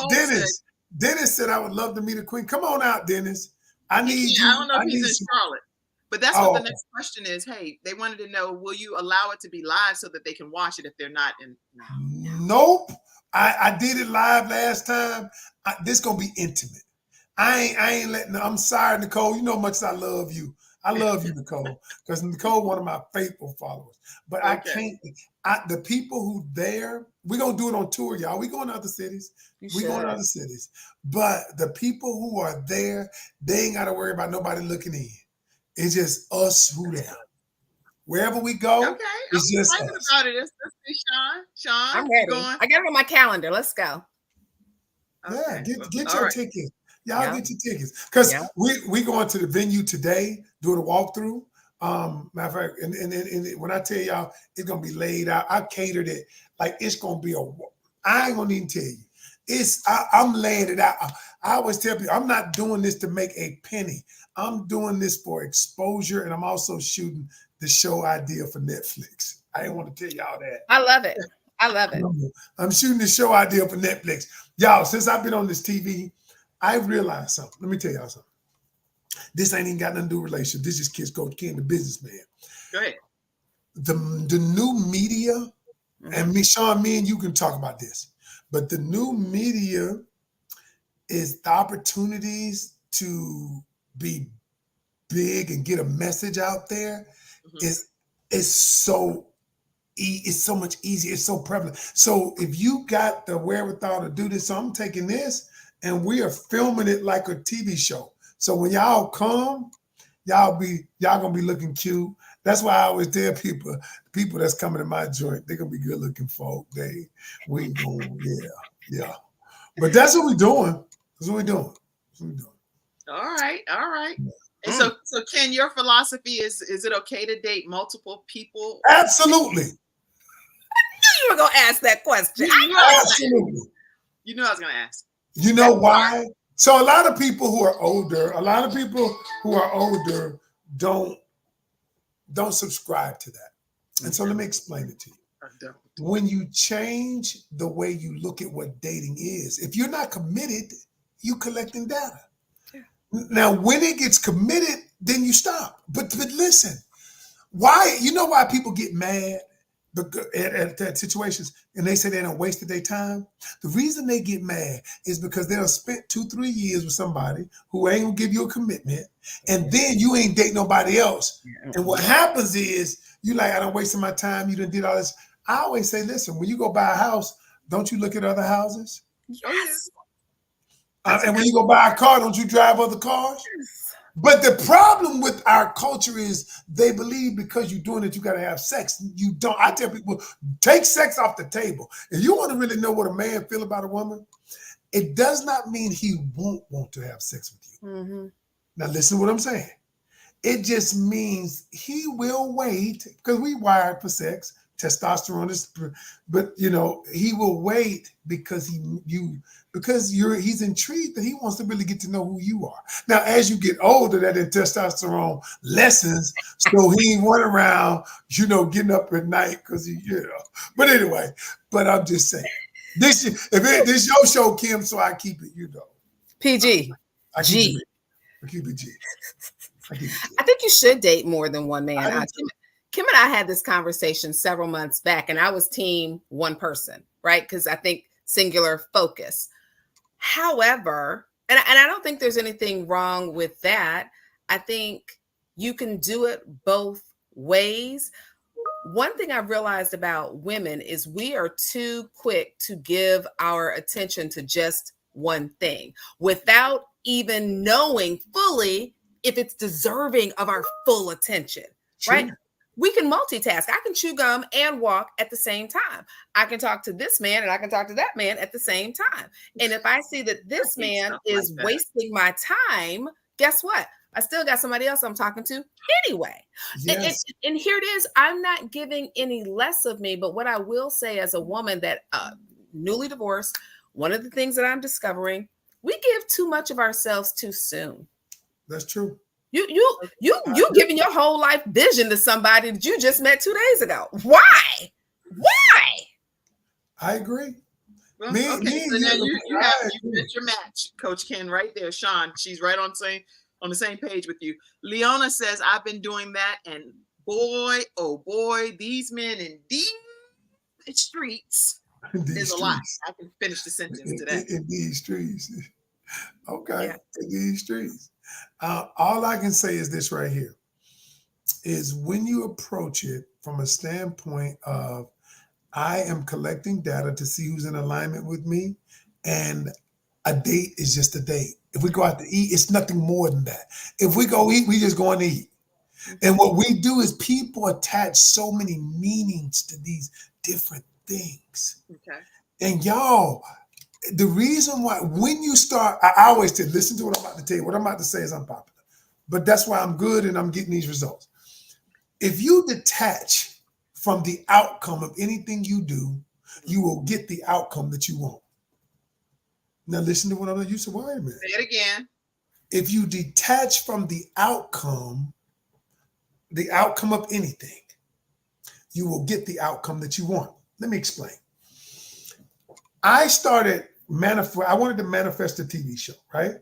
Dennis. Dennis said I would love to meet a queen. Come on out, Dennis. I need you. I don't know if he's in Charlotte. But that's what the next question is. Hey, they wanted to know, will you allow it to be live so that they can watch it if they're not in? Nope. I did it live last time. This going to be intimate. I ain't letting, I'm sorry, Nicole. You know how much I love you. I love you, Nicole, because Nicole, one of my faithful followers. But I can't, the people who there, we're going to do it on tour, y'all. We going to other cities. We going to other cities. But the people who are there, they ain't got to worry about nobody looking in. It's just us who there. Wherever we go, it's just us. About it. Let's see, Sean. I'm ready. I got it on my calendar. Let's go. Yeah, get your tickets. Y'all get your tickets. Because we going to the venue today, doing a walkthrough. Matter of fact, and when I tell y'all, it's going to be laid out. I catered it. Like, it's going to be I ain't going to even tell you. I'm laying it out. I always tell people, I'm not doing this to make a penny. I'm doing this for exposure, and I'm also shooting the show idea for Netflix. I didn't want to tell y'all that. I love it. I'm shooting the show idea for Netflix. Y'all, since I've been on this TV, I realized something. Let me tell y'all something. This ain't even got nothing to do with relationship. This is Kids Coach Ken, the businessman. Go ahead. The new media, and Sean, me and you can talk about this, but the new media is the opportunities to be big and get a message out there is so much easier. It's so prevalent. So if you got the wherewithal to do this, so I'm taking this and we are filming it like a TV show. So when y'all come, y'all gonna be looking cute. That's why I always tell people that's coming to my joint, they're gonna be good looking folk. We going, yeah. But that's what we're doing. That's what we're doing. All right. And so Ken, your philosophy is it okay to date multiple people? Absolutely. I knew you were gonna ask that question. Absolutely. You knew I was gonna ask. You know why? So a lot of people who are older don't subscribe to that. And so let me explain it to you. When you change the way you look at what dating is, if you're not committed, you collecting data. Now, when it gets committed, then you stop. But listen, why? You know why people get mad at situations and they say they don't wasted their time? The reason they get mad is because they have spent 2-3 years with somebody who ain't gonna give you a commitment, and then you ain't dating nobody else. And what happens is you like, I don't wasted my time. You done did all this. I always say, listen, when you go buy a house, don't you look at other houses? Yes. And when you go buy a car, don't you drive other cars? But the problem with our culture is they believe because you're doing it, you got to have sex. You don't. I tell people, take sex off the table. If you want to really know what a man feel about a woman, It does not mean he won't want to have sex with you. Mm-hmm. Now listen to what I'm saying. It just means he will wait, because we wired for sex. Testosterone is, but he will wait because he's intrigued that he wants to really get to know who you are. Now, as you get older, that testosterone lessens, so he ain't running around, getting up at night because But anyway, I'm just saying, this your show, Kim, so I keep it, PG. I keep it G. I think you should date more than one man. Kim and I had this conversation several months back, and I was team one person, right? Because I think singular focus. However, and I don't think there's anything wrong with that. I think you can do it both ways. One thing I've realized about women is we are too quick to give our attention to just one thing without even knowing fully if it's deserving of our full attention, right? We can multitask. I can chew gum and walk at the same time. I can talk to this man and I can talk to that man at the same time. And if I see that this man is wasting my time, guess what? I still got somebody else I'm talking to anyway. Yes. And here it is. I'm not giving any less of me, but what I will say as a woman that newly divorced, one of the things that I'm discovering, we give too much of ourselves too soon. That's true. You giving your whole life vision to somebody that you just met 2 days ago. Why? I agree. Well, so now you met your match, Coach Ken, right there. Sean, she's right on the same page with you. Leona says, I've been doing that, and boy, oh boy, these men in these streets is a lot. I can finish the sentence to that. In these streets. Okay. Yeah. In these streets. All I can say is this right here, is when you approach it from a standpoint of, I am collecting data to see who's in alignment with me, and a date is just a date. If we go out to eat, it's nothing more than that. If we go eat, we just go and eat. And what we do is people attach so many meanings to these different things. Okay. And y'all, the reason why, when you start, I always say, listen to what I'm about to tell you. What I'm about to say is unpopular, but that's why I'm good and I'm getting these results. If you detach from the outcome of anything you do, you will get the outcome that you want. Now listen to what I'm going to use. Wait a minute. Say it again. If you detach from the outcome of anything, you will get the outcome that you want. Let me explain. I wanted to manifest a TV show, right?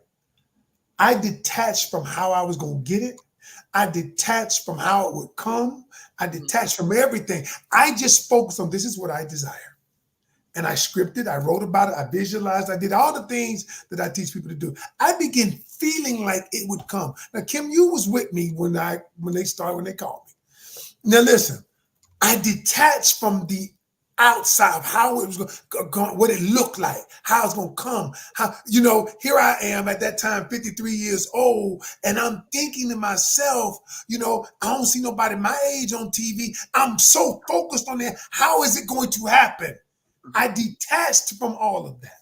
I detached from how I was going to get it. I detached from how it would come. I detached from everything. I just focused on, this is what I desire. And I scripted, I wrote about it, I visualized, I did all the things that I teach people to do. I began feeling like it would come. Now, Kim, you was with me when they called me. Now listen, I detached from the outside of how it was going, what it looked like, how it's going to come. Here I am at that time, 53 years old, and I'm thinking to myself, I don't see nobody my age on TV. I'm so focused on that. How is it going to happen? I detached from all of that.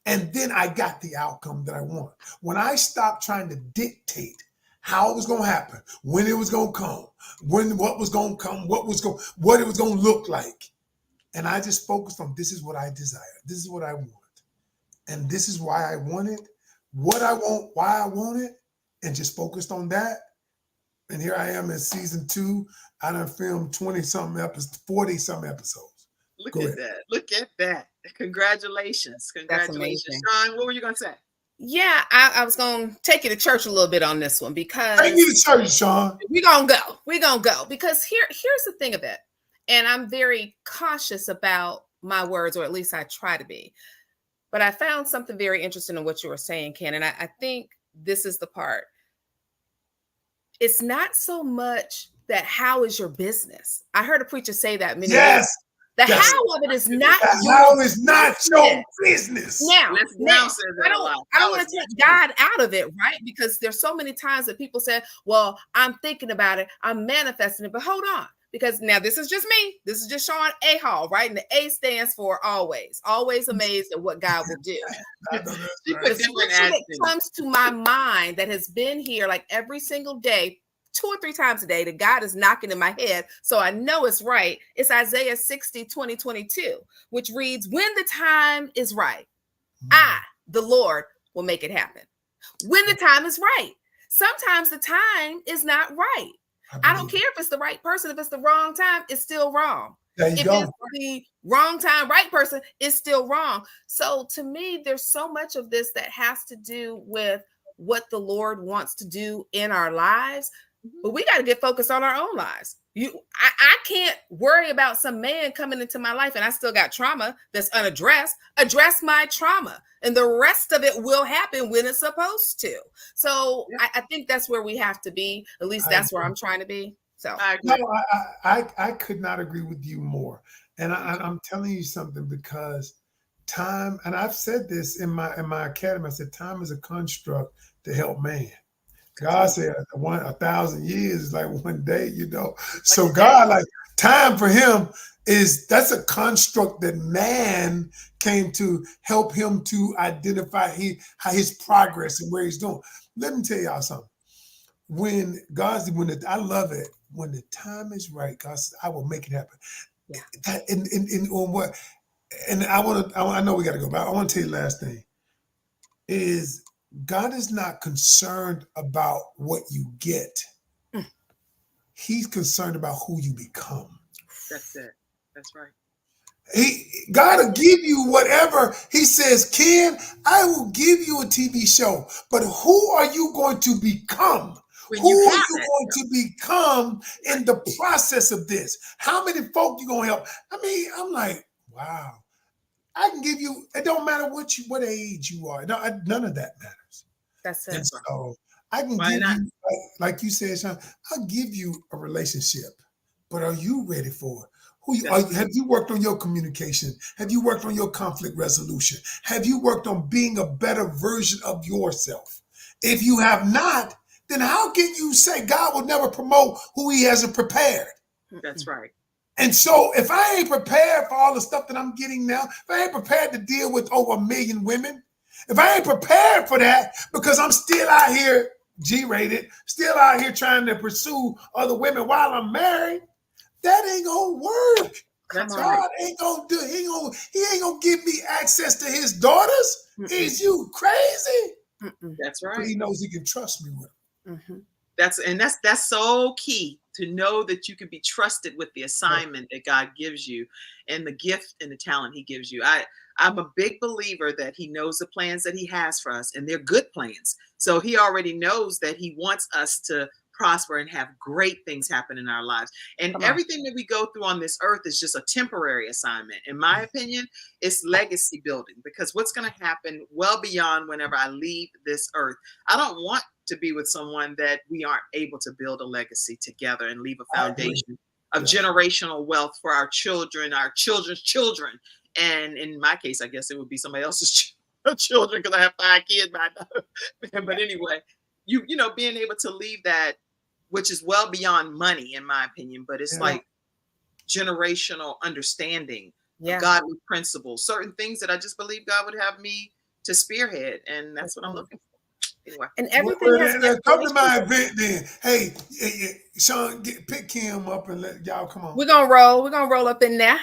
And then I got the outcome that I want. When I stopped trying to dictate how it was going to happen, when it was going to come, what was going to come, what it was going to look like. And I just focused on, this is what I desire. This is what I want. And this is why I want it, what I want, why I want it, and just focused on that. And here I am in season 2. I done filmed 20-something episodes, 40-something episodes. Look at that. Congratulations. Sean, what were you going to say? Yeah, I was going to take you to church a little bit on this one, because take you to church, Sean. We're going to go because here's the thing of it. And I'm very cautious about my words, or at least I try to be. But I found something very interesting in what you were saying, Ken. And I think this is the part. It's not so much that how is your business. I heard a preacher say that many years. The how of it is not your business. Now I don't want to take God out of it, right? Because there's so many times that people say, well, I'm thinking about it, I'm manifesting it. But hold on. because now this is just me. This is just Sean A. Hall, right? And the A stands for always. Always amazed at what God will do. The scripture that comes to my mind that has been here like every single day, 2 or 3 times a day, that God is knocking in my head, so I know it's right. It's Isaiah 60, 20, 22, which reads, when the time is right, I, the Lord, will make it happen. When the time is right. Sometimes the time is not right. I don't care if it's the right person. If it's the wrong time, it's still wrong. If it's the wrong time, right person, it's still wrong. So to me, there's so much of this that has to do with what the Lord wants to do in our lives. But we got to get focused on our own lives. I can't worry about some man coming into my life and I still got trauma that's unaddressed. Address my trauma, and the rest of it will happen when it's supposed to. So I think that's where we have to be. At least that's where I'm trying to be. So I could not agree with you more. And I'm telling you something, because time, and I've said this in my academy, I said time is a construct to help man. God said 1,000 years is like one day, you know. So God, like, time for him that's a construct that man came to help him to identify his progress and where he's doing. Let me tell y'all something. I love it. When the time is right, God says, I will make it happen. Yeah. And on what? And I know we got to go, but I want to tell you the last thing is, God is not concerned about what you get. He's concerned about who you become. That's it. That's right. God will give you whatever. He says, Ken, I will give you a TV show, but who are you going to become? Who are you going to become in the process of this? How many folk you going to help? I mean, I'm like, wow. I can give you, it don't matter what age you are. No, none of that matters. That's it. And so I can give you, like you said, Sean, I'll give you a relationship, but are you ready for it? Have you worked on your communication? Have you worked on your conflict resolution? Have you worked on being a better version of yourself? If you have not, then how can you say God will never promote who he hasn't prepared? That's right. And so if I ain't prepared for all the stuff that I'm getting now, if I ain't prepared to deal with over 1 million women, if I ain't prepared for that because I'm still out here G-rated, still out here trying to pursue other women while I'm married, that ain't gonna work. God ain't gonna do it. He ain't gonna give me access to his daughters. Is you crazy? That's right. But he knows he can trust me with them. That's so key, to know that you can be trusted with the assignment that God gives you and the gift and the talent he gives you. I'm a big believer that he knows the plans that he has for us, and they're good plans. So he already knows that he wants us to prosper and have great things happen in our lives. And everything that we go through on this earth is just a temporary assignment. In my opinion, it's legacy building, because what's going to happen well beyond whenever I leave this earth. I don't want to be with someone that we aren't able to build a legacy together and leave a foundation of generational wealth for our children, our children's children. And in my case, I guess it would be somebody else's children, because I have 5 kids. But anyway, you know, being able to leave that, which is well beyond money, in my opinion, but it's like generational understanding, godly principles, certain things that I just believe God would have me to spearhead. And that's what I'm looking for. Anyway. And everything has come to my event then. Hey, Sean, pick Kim up and let y'all come on. We're gonna roll up in there.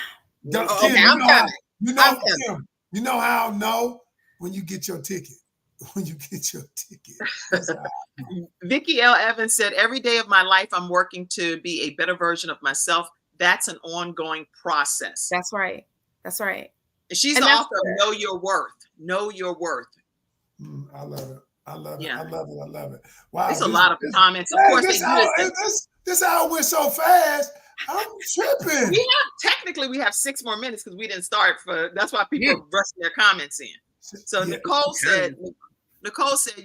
Kim, I'm coming. Kim, you know how I'll know? When you get your ticket. When you get your ticket. Vicky L. Evans said, every day of my life, I'm working to be a better version of myself. That's an ongoing process. That's right. That's right. And she's the author of Know Your Worth. Know Your Worth. I love it. I love it. Yeah. I love it. I love it. Wow. There's a lot of comments. Of course, this hour went so fast. I'm tripping. Technically, we have 6 more minutes because we didn't start that's why people are rushing their comments in. So Nicole said,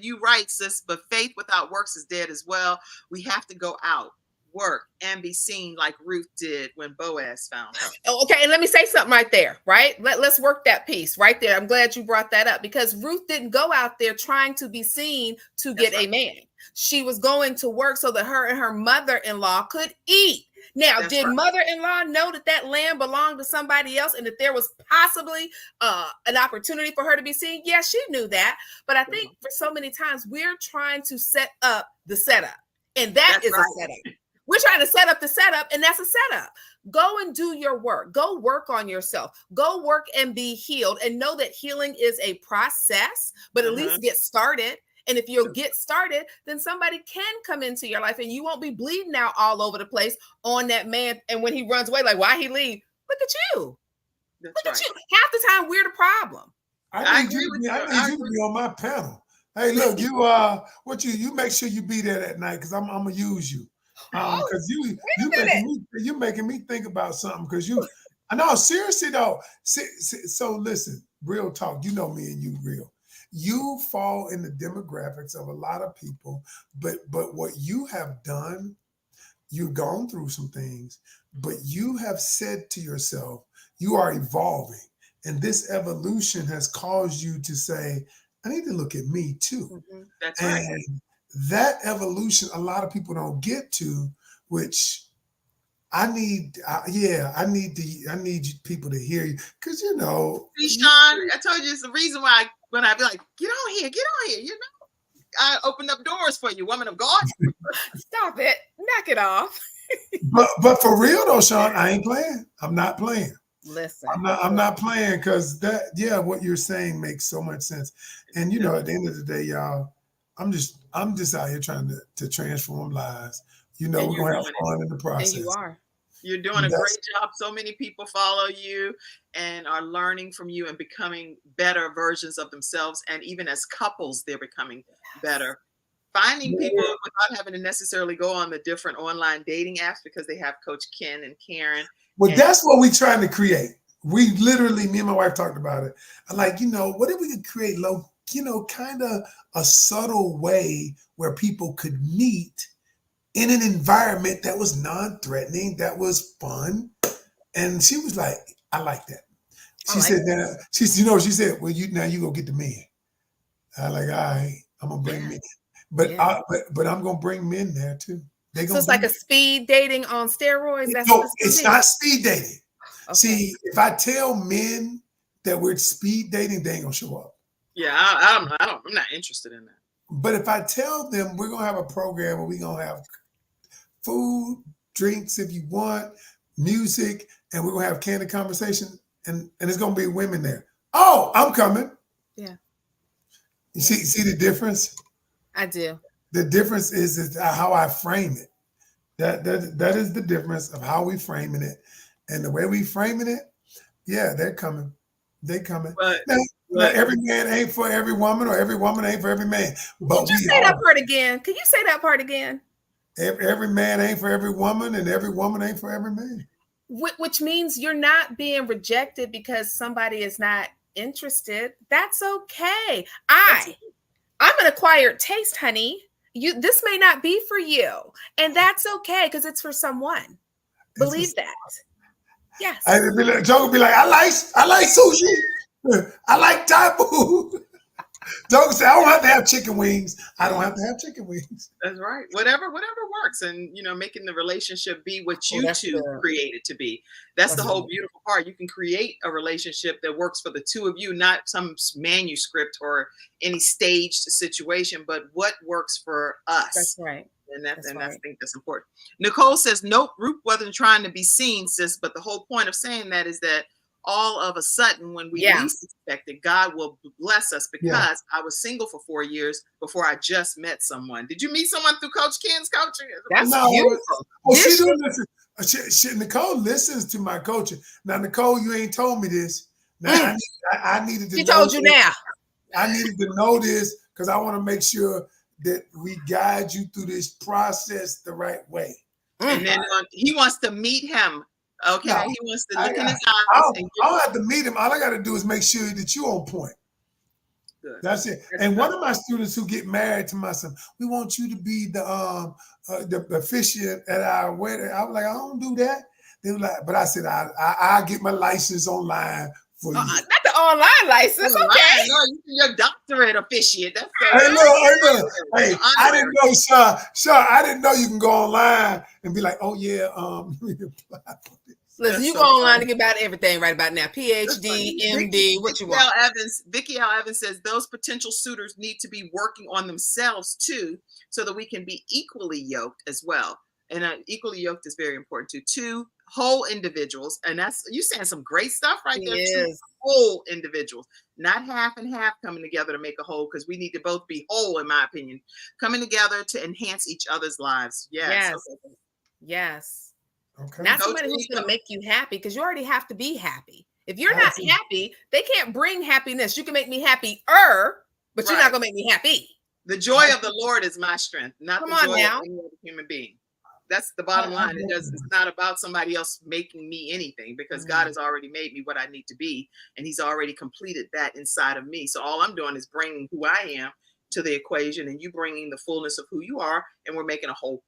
you right, sis, but faith without works is dead as well. We have to go out, work, and be seen like Ruth did when Boaz found her. Okay, and let me say something right there, right? Let's work that piece right there. I'm glad you brought that up, because Ruth didn't go out there trying to be seen to get a man. She was going to work so that her and her mother-in-law could eat. Now, That's did right. mother-in-law know that that land belonged to somebody else and that there was possibly an opportunity for her to be seen? Yes, she knew that. But I think for so many times we're trying to set up the setup, and that That's is a setup. We're trying to set up the setup, and that's a setup. Go and do your work. Go work on yourself. Go work and be healed, and know that healing is a process, but at least get started. And if you'll get started, then somebody can come into your life and you won't be bleeding out all over the place on that man. And when he runs away, like, why he leave? Look at you. That's Look right. at you. Half the time, we're the problem. I need you to be on my panel. Hey, look, you make sure you be there that night because I'm gonna use you. Because you making me think about something. Because I know, seriously though. So listen, real talk. You know me and you real. You fall in the demographics of a lot of people, but what you have done, you've gone through some things, but you have said to yourself, you are evolving. And this evolution has caused you to say, I need to look at me too. That's and right. That evolution, a lot of people don't get to, which I need people to hear you. Because, See, Sean, I told you it's the reason why when I be like, get on here, I opened up doors for you, woman of God. Stop it. Knock it off. but for real though, Sean, I ain't playing. I'm not playing. Listen, I'm not playing because what you're saying makes so much sense. And at the end of the day, y'all, I'm just out here trying to transform lives. We're gonna have fun in the process. And you are. You're doing a great job. So many people follow you and are learning from you and becoming better versions of themselves. And even as couples, they're becoming better. Finding people without having to necessarily go on the different online dating apps because they have Coach Ken and Karen. Well, that's what we're trying to create. We literally, me and my wife talked about it. I'm like, what if we could create kind of a subtle way where people could meet in an environment that was non-threatening, that was fun. And she was like, I like that. She said, well, you go get the men. I like, all right, I'm gonna bring men. But I'm gonna bring men there too. So it's like a speed dating on steroids. No, it's not speed dating. Okay. See, if I tell men that we're speed dating, they ain't gonna show up. Yeah, I'm not interested in that. But if I tell them we're gonna have a program where we're gonna have food, drinks if you want, music, and we're gonna have candid conversation, and it's gonna be women there. Oh, I'm coming. Yeah. You see the difference? I do. The difference is how I frame it. That is the difference of how we framing it. And the way we framing it, they're coming. They coming. Now, every man ain't for every woman, or every woman ain't for every man. But Can you say that part again? Can you say that part again? Every man ain't for every woman, and every woman ain't for every man. Which means you're not being rejected because somebody is not interested. That's okay. I'm an acquired taste, honey. This may not be for you, and that's okay because it's for someone. Believe that. Yes. Joe would be like, I like sushi. I like Thai food. Joe would say, I don't have to have chicken wings. I don't have to have chicken wings. That's right. Whatever works, and making the relationship be what you two create it to be. That's the whole beautiful part. You can create a relationship that works for the two of you, not some manuscript or any staged situation, but what works for us. That's right. And I think that's important. Nicole says, nope, Ruth wasn't trying to be seen, sis. But the whole point of saying that is that all of a sudden, when we least expect it, God will bless us because I was single for 4 years before I just met someone. Did you meet someone through Coach Ken's coaching? That's beautiful. Oh, she do listen. Nicole listens to my coaching. Now, Nicole, you ain't told me this. Now, I needed to. She told you now. I needed to know this because I want to make sure that we guide you through this process the right way. And then he wants to meet him. Okay, no, he wants to look in his eyes. I don't have to meet him. All I got to do is make sure that you're on point. Good. That's it. And one of my students who get married to my son, we want you to be the officiant at our wedding. I was like, I don't do that. They were like, but I said, I get my license online for you. Not the online license. Okay. No, your doctorate officiate. That's Hey, look. Hey, so I didn't know, Sean, I didn't know you can go online and be like, oh yeah, let me apply for this. Listen, That's you so go online funny. to get about everything right about now. PhD, MD, what you want. Vicky L. Evans says those potential suitors need to be working on themselves too, so that we can be equally yoked as well. And equally yoked is very important too. Two whole individuals, and that's you saying some great stuff right there. Two whole individuals, not half and half coming together to make a whole, because we need to both be whole, in my opinion, coming together to enhance each other's lives. Yes. Okay. Yes. Okay. Not somebody who's going to make you happy, because you already have to be happy. If you're not happy, they can't bring happiness. You can make me happier, but you're not going to make me happy. The joy of the Lord is my strength, not the joy of any other human being. That's the bottom line. It's not about somebody else making me anything, because God has already made me what I need to be, and he's already completed that inside of me. So all I'm doing is bringing who I am to the equation, and you bringing the fullness of who you are, and we're making a whole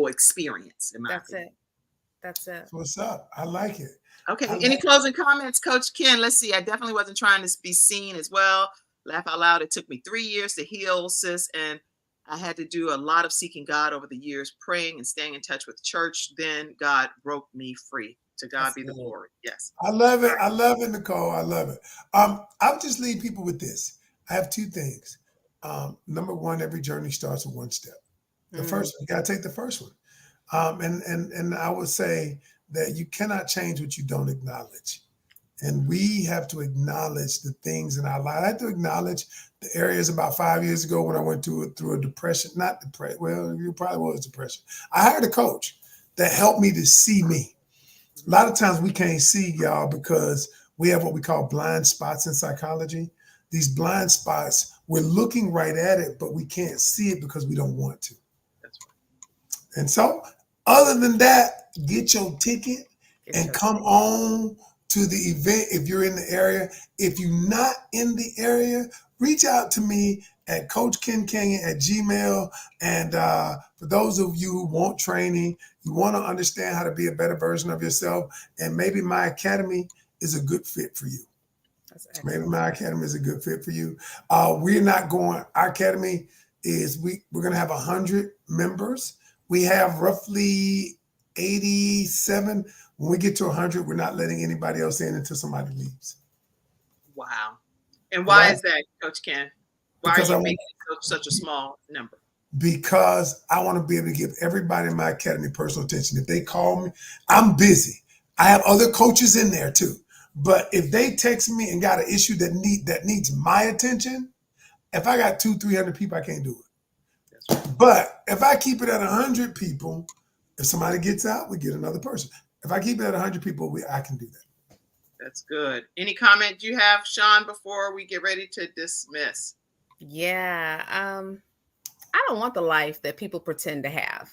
experience. That's it. What's up? I like it. Okay. Any closing comments, Coach Ken? Let's see. I definitely wasn't trying to be seen as well. Laugh out loud. It took me 3 years to heal, sis, and I had to do a lot of seeking God over the years, praying and staying in touch with church. Then God broke me free. To God be the glory. Yes. I love it. I love it, Nicole. I love it. I'll just leave people with this. I have two things. Number one, every journey starts with one step. The first one, you got to take the first one. And I would say that you cannot change what you don't acknowledge. And we have to acknowledge the things in our life. I have to acknowledge the areas about 5 years ago when I went through a depression, not depression. Well, it probably was depression. I hired a coach that helped me to see me. A lot of times we can't see, y'all, because we have what we call blind spots in psychology. These blind spots, we're looking right at it, but we can't see it because we don't want to. That's right. And so other than that, get your ticket and come on to the event if you're in the area. If you're not in the area, reach out to me at Coach Ken Canion at Gmail. And for those of you who want training, you want to understand how to be a better version of yourself, and maybe my academy is a good fit for you. Maybe my academy is a good fit for you. We're not going, our academy is, we're going to have 100 members. We have roughly 87. When we get to 100, we're not letting anybody else in until somebody leaves. Wow. And why is that, Coach Ken? Why because are you making such a small number? Because I want to be able to give everybody in my academy personal attention. If they call me, I'm busy. I have other coaches in there too. But if they text me and got an issue that needs my attention, if I got 200-300 people, I can't do it. But if I keep it at 100 people, if somebody gets out, we get another person. If I keep it at 100 people, I can do that. That's good. Any comment you have, Sean, before we get ready to dismiss? Yeah. I don't want the life that people pretend to have.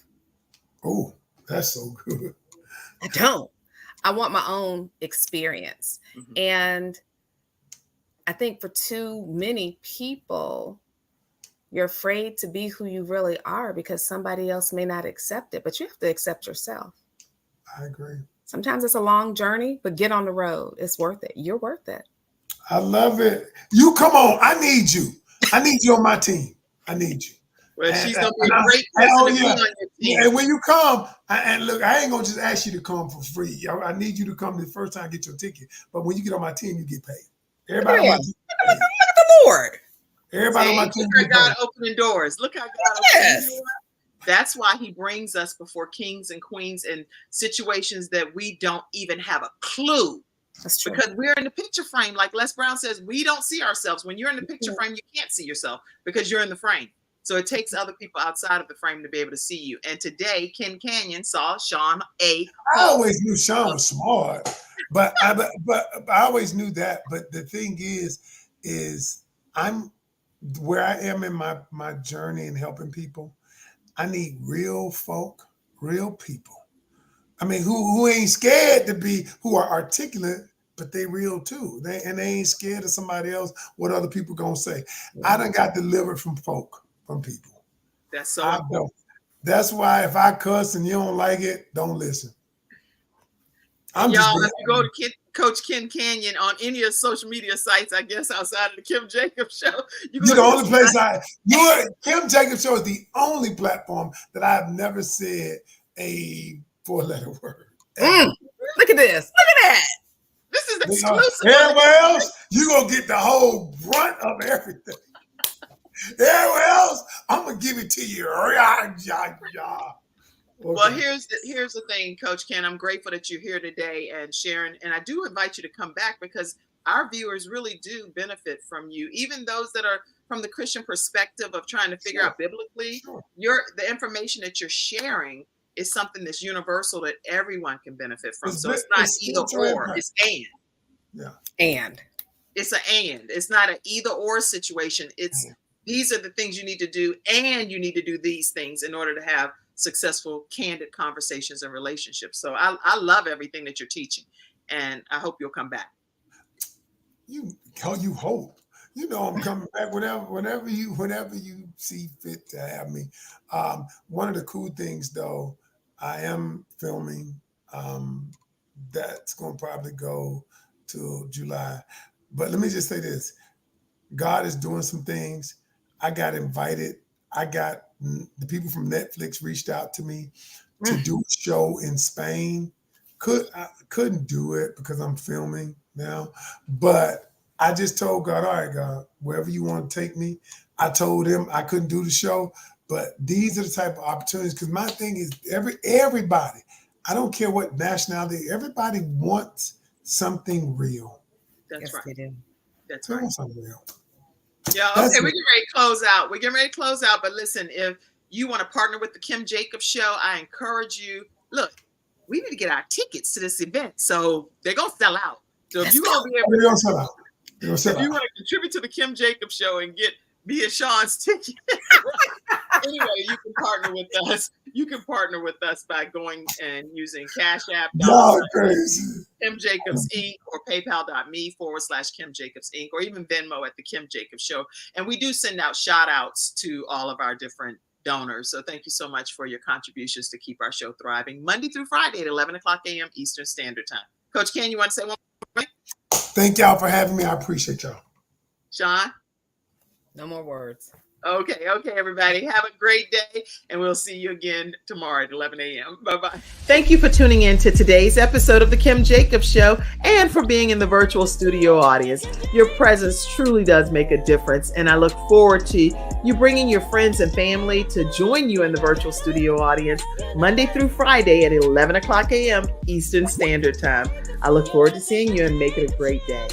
Oh, that's so good. I don't. I want my own experience. Mm-hmm. And I think for too many people, you're afraid to be who you really are because somebody else may not accept it, but you have to accept yourself. I agree. Sometimes it's a long journey, but get on the road. It's worth it. You're worth it. I love it. You come on. I need you. I need you on my team. I need you. Well, she's going to be a great person to be on your team. And when you come, and look, I ain't going to just ask you to come for free. I need you to come the first time, get your ticket. But when you get on my team, you get paid. Everybody on my team. Look at the Lord. Everybody on my team. Look how God opening doors. Look how God opening doors. That's why he brings us before kings and queens in situations that we don't even have a clue. That's true. Because we're in the picture frame. Like Les Brown says, we don't see ourselves. When you're in the picture frame, you can't see yourself because you're in the frame. So it takes other people outside of the frame to be able to see you. And today, Ken Canion saw Sean A. I always knew Sean was smart, but I always knew that. But the thing is I'm where I am in my journey and helping people. I need real folk, real people. I mean, who ain't scared to be, who are articulate, but they real too. They ain't scared of somebody else, what other people gonna say. I done got delivered from people. That's so important. That's why if I cuss and you don't like it, don't listen. Y'all, if you go to Coach Ken Canion on any of social media sites, I guess, outside of the Kim Jacobs Show. You're the only place Kim Jacobs Show is the only platform that I've never said a 4-letter word. Look at this. Look at that. This is exclusive. Everywhere else, you're going to get the whole brunt of everything. Everywhere else, I'm going to give it to you. Okay. Well, here's the thing, Coach Ken. I'm grateful that you're here today and sharing. And I do invite you to come back because our viewers really do benefit from you, even those that are from the Christian perspective of trying to figure out biblically. The information that you're sharing is something that's universal that everyone can benefit from. So it's not either or, it's and. Yeah. And. It's an and. It's not an either or situation. It's these are the things you need to do, and you need to do these things in order to have successful, candid conversations and relationships. So I love everything that you're teaching, and I hope you'll come back. You hope. You know I'm coming back whenever you see fit to have me. One of the cool things, though, I am filming. That's going to probably go till July. But let me just say this. God is doing some things. I got invited. The people from Netflix reached out to me to do a show in Spain. I couldn't do it because I'm filming now. But I just told God, all right, God, wherever you want to take me. I told him I couldn't do the show, but these are the type of opportunities. Because my thing is everybody, I don't care what nationality, everybody wants something real. That's right. They do. That's They right. want something real. Yeah, okay, we're getting ready to close out. But listen, if you want to partner with the Kim Jacobs Show, I encourage you. Look, we need to get our tickets to this event, so they're gonna sell out. So if you want to be able, They're gonna sell out. if you want to contribute to the Kim Jacobs Show and get me and Sean's ticket, anyway, you can partner with us. You can partner with us by going and using Cash App, Kim Jacobs Inc. or PayPal.me/Kim Jacobs Inc. or even Venmo at the Kim Jacobs Show. And we do send out shout outs to all of our different donors. So thank you so much for your contributions to keep our show thriving Monday through Friday at 11 o'clock a.m. Eastern Standard Time. Coach Ken, you want to say one more thing? Thank y'all for having me. I appreciate y'all. Sean? No more words. Okay, everybody. Have a great day, and we'll see you again tomorrow at 11 a.m. Bye-bye. Thank you for tuning in to today's episode of The Kim Jacobs Show and for being in the virtual studio audience. Your presence truly does make a difference, and I look forward to you bringing your friends and family to join you in the virtual studio audience Monday through Friday at 11 o'clock a.m. Eastern Standard Time. I look forward to seeing you and make it a great day.